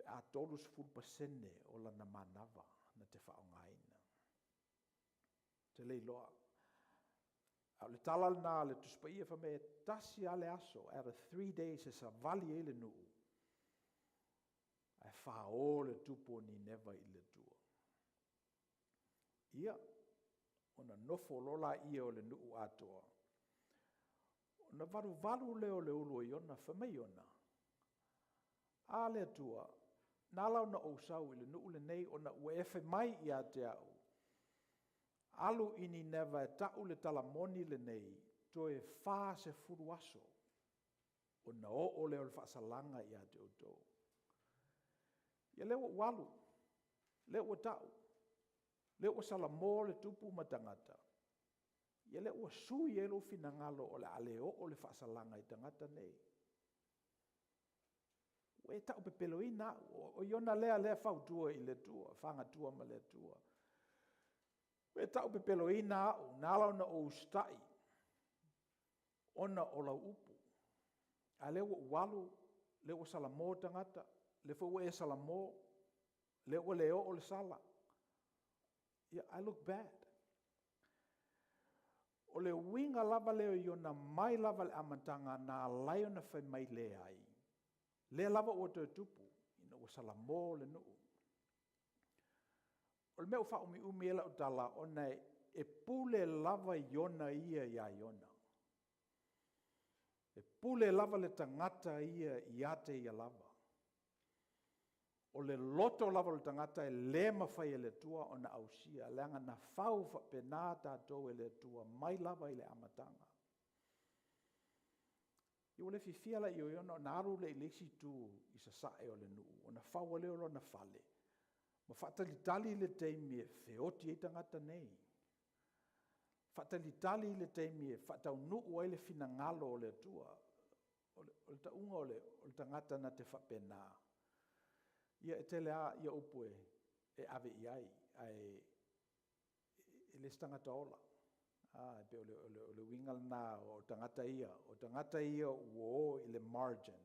A tolus fulpasene o lana manava na te whaongaina. Te lei loa. Au le talal nā le tuspaia wha me tasi ale aso out of 3 days e sa vali e le nuu. Ai wha o le tupo ni never i le tua. Ia, ona nofo lola ia o le nuu atoa. Ona varu leo le ulu i ona wha iona. A le tua, nālau na ousau i le nuu le nei o na uefe mai i a te au. Alu ini never e tau le talamoni le nei, to e whā se furu aso. O na o leo le whaasalanga i a te o tō. Ia leo walu, leo tau, leo salamo le tupu matangata. Ia leo sui e lo finangalo o le aleo o le whaasalanga i tangata nei. Ue tau pepelo ina, o iona lea whautua i le tua, whangatua ma le tua. Ue tau pepelo ina o nala ona o ustai, ona o lau upu. A leo walu, leo salamo tangata, le fo e salamo, leo o le sala. Yeah, I look bad. O le winga lava leo iona mai lava le amatanga na lai ona whai mai le ai. Le lava o te tupu, ina o salamo le nuu. O le mea wha umi ela o tala, ona e pule lava iona ia iona. E pule lava le tangata ia ate ia lava. O le loto lava le tangata e le mawhai e le tua o na ausia, leanga na whau whapena tātou e le tua, mai lava i le amatanga. I o le fifiala i o iona o na aru le ilesi tu i sa sae o le nuu, o na whau leo lo na whale. Ma whatalitali le teimi e whioti e tangata nei. Whatalitali le teimi e whatau nuu ai le fina ngalo o le tua, o le taunga o le tangata na te whapena. Ia e tele a ia upu e ave iai, e le stangata ola. Pe o le wingal na o tangata ia uo i le margin.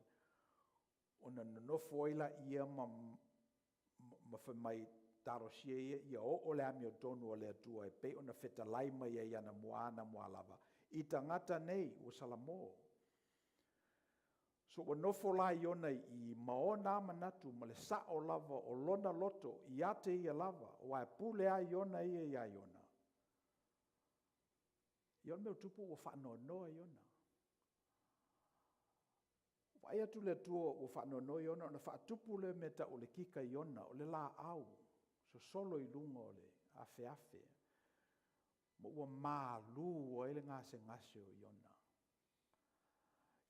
O na nofo ila ia ma whamai tarosia ia o le ami o tonu o le atua e pe o na whetalai mai ia iana moana moalava. I tangata nei o salamo. So o nofo la iona i maona manatu ma le sa o lava o lona loto i ate ia lava o ai pule a iona ia iona. Iona meo tupu o whaanonoa iona. Vai atu le tua o whaanonoa iona o na whaatupu le meta o le kika iona o le la au. So solo i lunga o le afe. Mo ua mālu o ele ngase ngase o iona.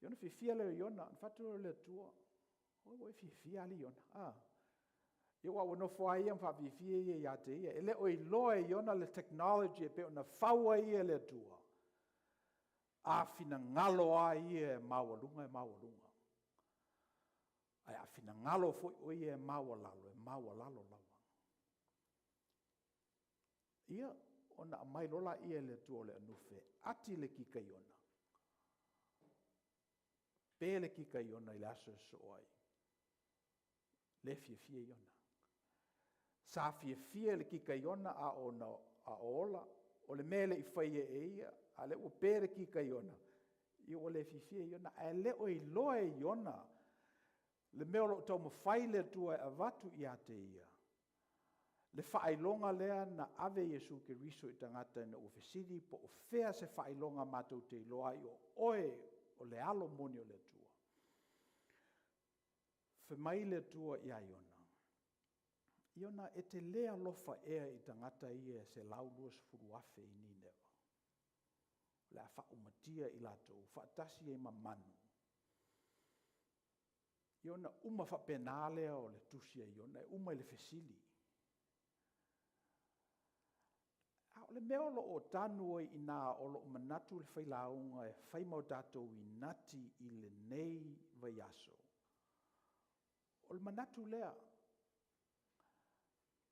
Iona fifia leo iona, whatu le tua. Oi fifia li iona. Ia wa no fo ia fa fifia ia te ia. Ele o iloa iona le technology e pe ona faua ia le tua. A fina ngalo a ia e mawalunga. Ai a fina ngalo fo o ia e mawalalo lawa. Ia ona mai lola ia le tua le anufe. Ati le kika iona. Pele kika iona i laso soai. Le fia iona. Sa fia le kika iona a ona a ola. O le mele i whaia e ia. A le o pere kika iona. I o le fia iona. A le o i loe iona. Le meolo tau mawhai le tua e avatu i ate ia. Le whailonga lea na ave Yesu ke riso i tangata na ufesidi po o fea se whailonga matou te iloa i o oe o le alo moni o le tua. Whemai le tua i a iona. Iona e te lea lofa ea i tangata ia se lauluas furuafe i ninewa. Le a whaumatia i latou, whaatasi e mamanu. Iona uma whapenalea o le tusia iona, uma i le fesili. O le meolo o tanu i nā o lo manatu le whailaunga e whaimau tātou i nati i le nei vaiaso. O le manatu lea,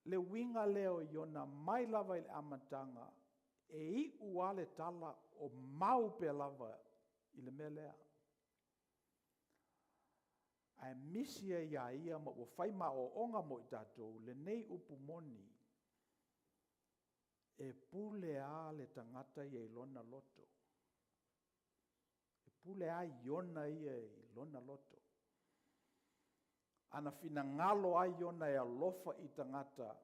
le winga leo iona mai lava i le amatanga e i ua le tala o mau pe lava i le mea lea. Ai misia ia ma o whaima o onga mo i tātou le nei upu moni e pule a le tangata ia i lona loto. E pule a iona ia i lona loto. Ana fina ngalo a iona e alofa i tangata.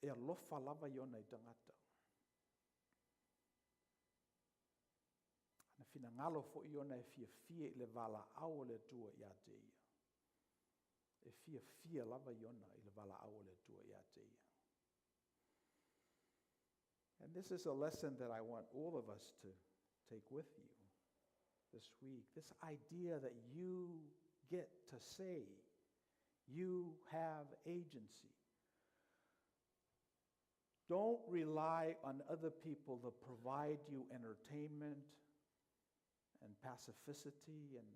E alofa lava iona i tangata. Ana fina ngalo fo iona e fia i le vala au le tua i ate ia. E fia lava iona i le vala au le tua i ate ia. And this is a lesson that I want all of us to take with you. this week. This idea that you get to say you have agency. Don't rely on other people to provide you entertainment and pacificity and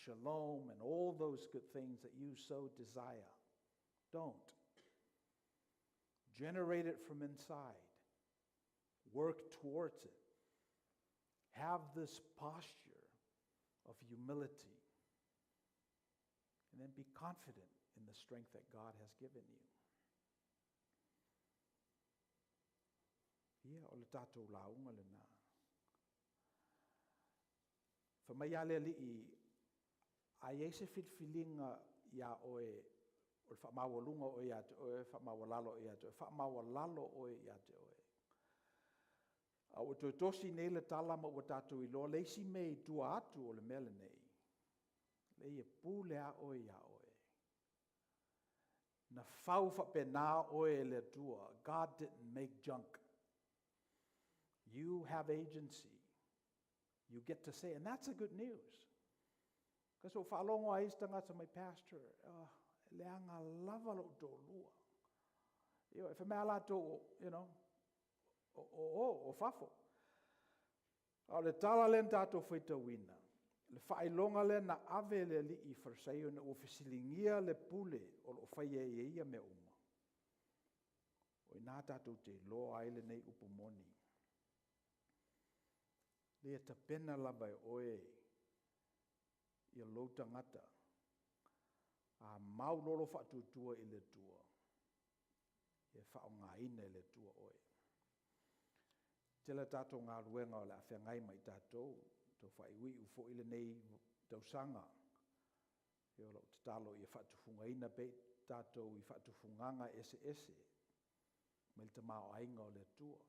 shalom and all those good things that you so desire. Don't. Generate it from inside. Work towards it. Have this posture of humility. And then be confident in the strength that God has given you. Ia o le tātou launga le nā. Whamaiale li I a eise whitwhilinga ia oe o le whamawalunga o ia te oe, whamawalalo o ia te oe, whamawalalo o ia te oe. A o te tosi nei le talama o tātou I loa, leisi mei tua atu o le mele nei. Le ia pūlea o ia oe. Na whau whapena oe le tua. God didn't make junk. You have agency. You get to say, and that's a good news. Because o whaalongo a istangata my pastor, leanga lava lo do lua. If a mea lato, o fafo. O le tala len tato whaita wina. Le whailonga le na ave le li I wharseo na o whisilingia le pule o lo whaia ia me uma. O I nā tato te loa aile nei upumoni. Le ta pena lava oe I lo tangata a mau lolo whatutua I le tua e whaongaina I le tua oe tela tātou ngā ruenga o le awhengai mai tātou tau whaiwi ufo I le nei tausanga e o lau tatalo I whatufungaina pe tātou I whatufunganga ese mai le tamao ainga o le tua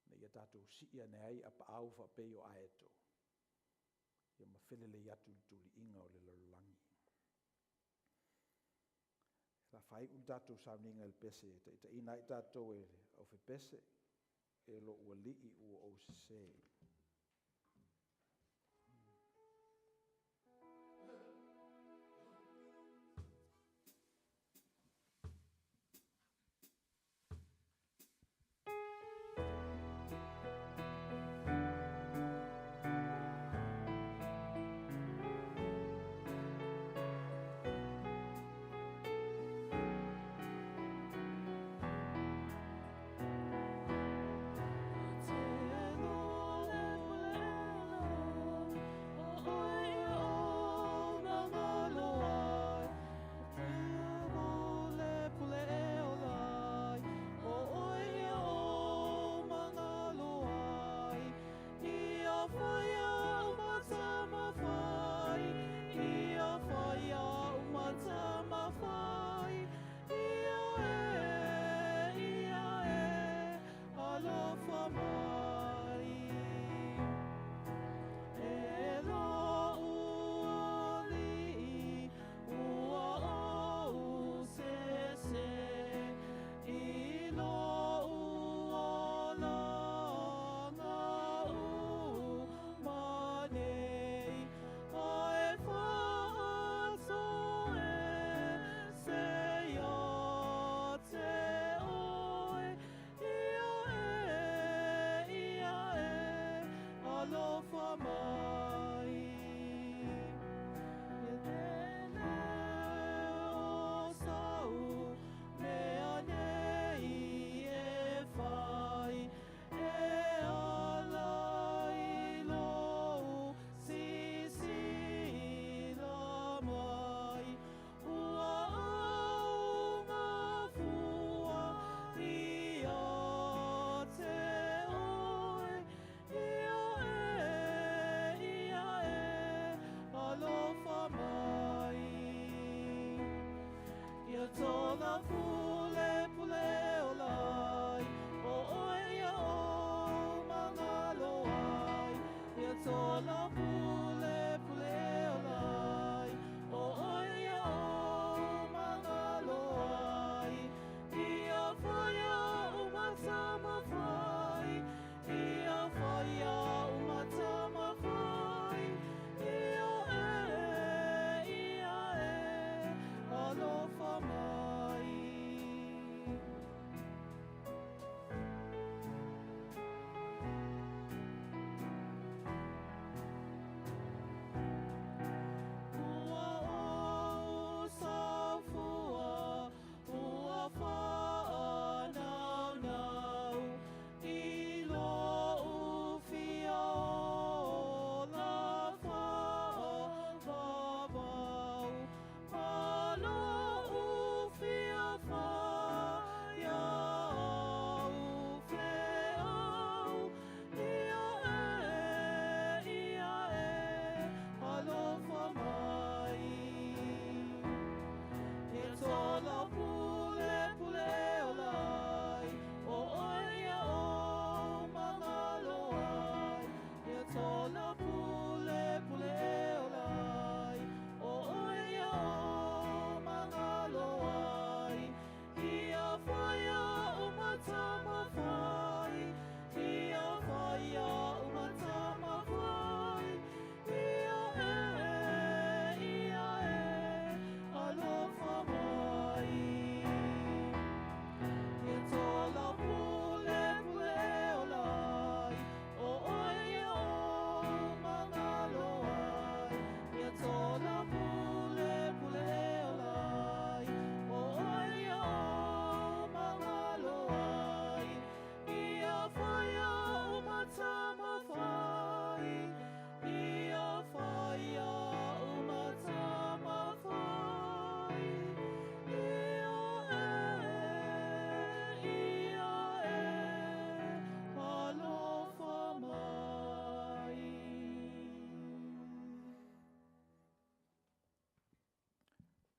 na ia tātou siia nei ai apa au whapei o aeto. Ia mawhelele atu tuli inga o le larulangi. Ra whai un tātou sauninga il pese, ta ina I tātou e au whi pese, e lo ua lii ua o se. Te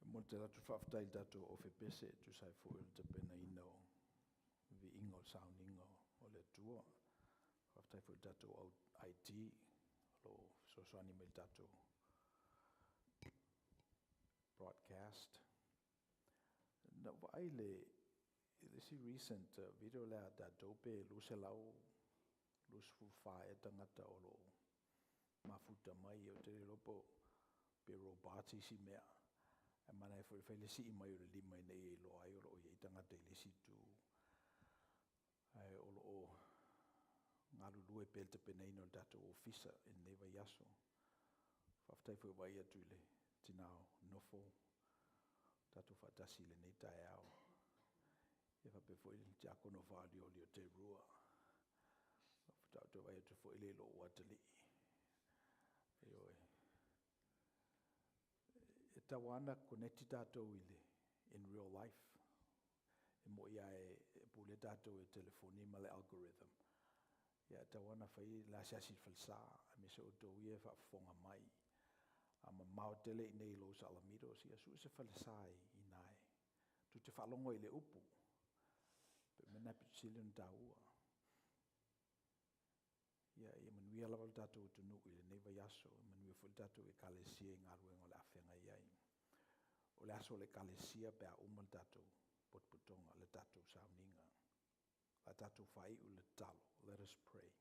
Mo te ratu whaftai tato o whepese tu sai fo te pena ino vi ingo sauningo o le tua. Whaftai fo tato au IT lo sosani me tato broadcast. Na vai le si recent video le da dope luse lau lus fu fa e tangata o lo mafuta mai o te lopo pe robati si mea. E mana e foi le si mai o le lima i nei lo ai o lo i tangata i le si tu. Ai o lo o ngaru lue pe te penei no dato ofisa e nei vai aso. Whaftai foi vai atu le tinao nofo. Dato whatasi le nei tae au. E whape foi le te ako no whaari o li o te rua. Whatau te vai atu foi le lo o atali. E oe. E tawana koneti tātou ile in real life. E mo ia e pule tātou e telefoni ma le algorithm. Ia tawana whai la siasi whalsa, a me se o tō ia whafonga mai. A ma mao tele i nei los Alamitos, ia su se whalsai i nai. Tu te whalongo i le upu. Pe mena pitsilio n tāua. Ia i manuia lawal tātou tunu i le neiva yaso, manuia ful tātou e kalesia i ngā ruenga le awhenga iai. O le aso le kalesia pe a umal tātou potputonga le tātou sauninga. La tātou whai u le talo. Let us pray.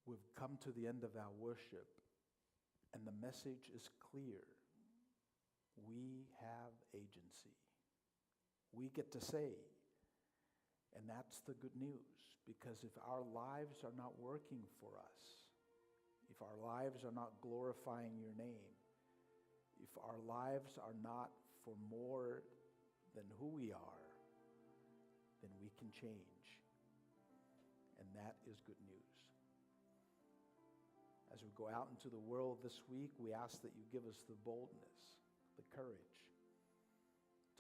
We've come to the end of our worship and the message is clear. We have agency. We get to say, and that's the good news, because if our lives are not working for us, if our lives are not glorifying your name, if our lives are not for more than who we are, then we can change. And that is good news. As we go out into the world this week, we ask that you give us the boldness, the courage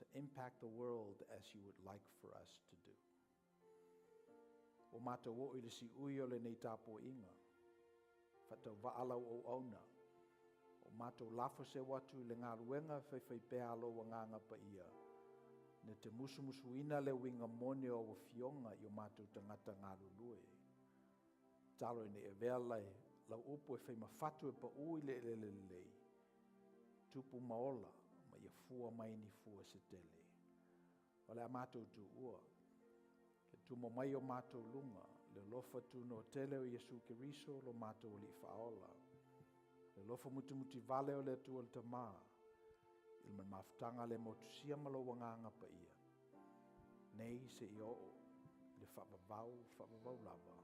to impact the world as you would like for us to do. O mata wo i le si ui o le nei tapo inga. Whata waalau o auna. O mata lafo se watu le ngā ruenga whai pēa alo wa nganga pa ia. Ne te musu ina le winga mone o fionga i o mata tangata ngā rulue. Talo ne e vea lai, lau upo e whai mawhatu e pa ui le lei. Tupu maola, ma ia fua mai ni fua se tele. Wale a mātou tu ua. Tu mo mai o mātou lunga, le lofa tu no tele o Yesu Kiriso lo mātou li whaola. Le lofa muti vale o le tu o le tamā, il man maftanga le motusia malo wanganga pa ia. Nei se i o, le whapavau lava.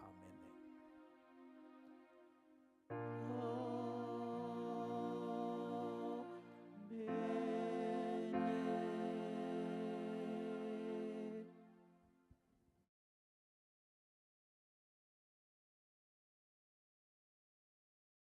Amen.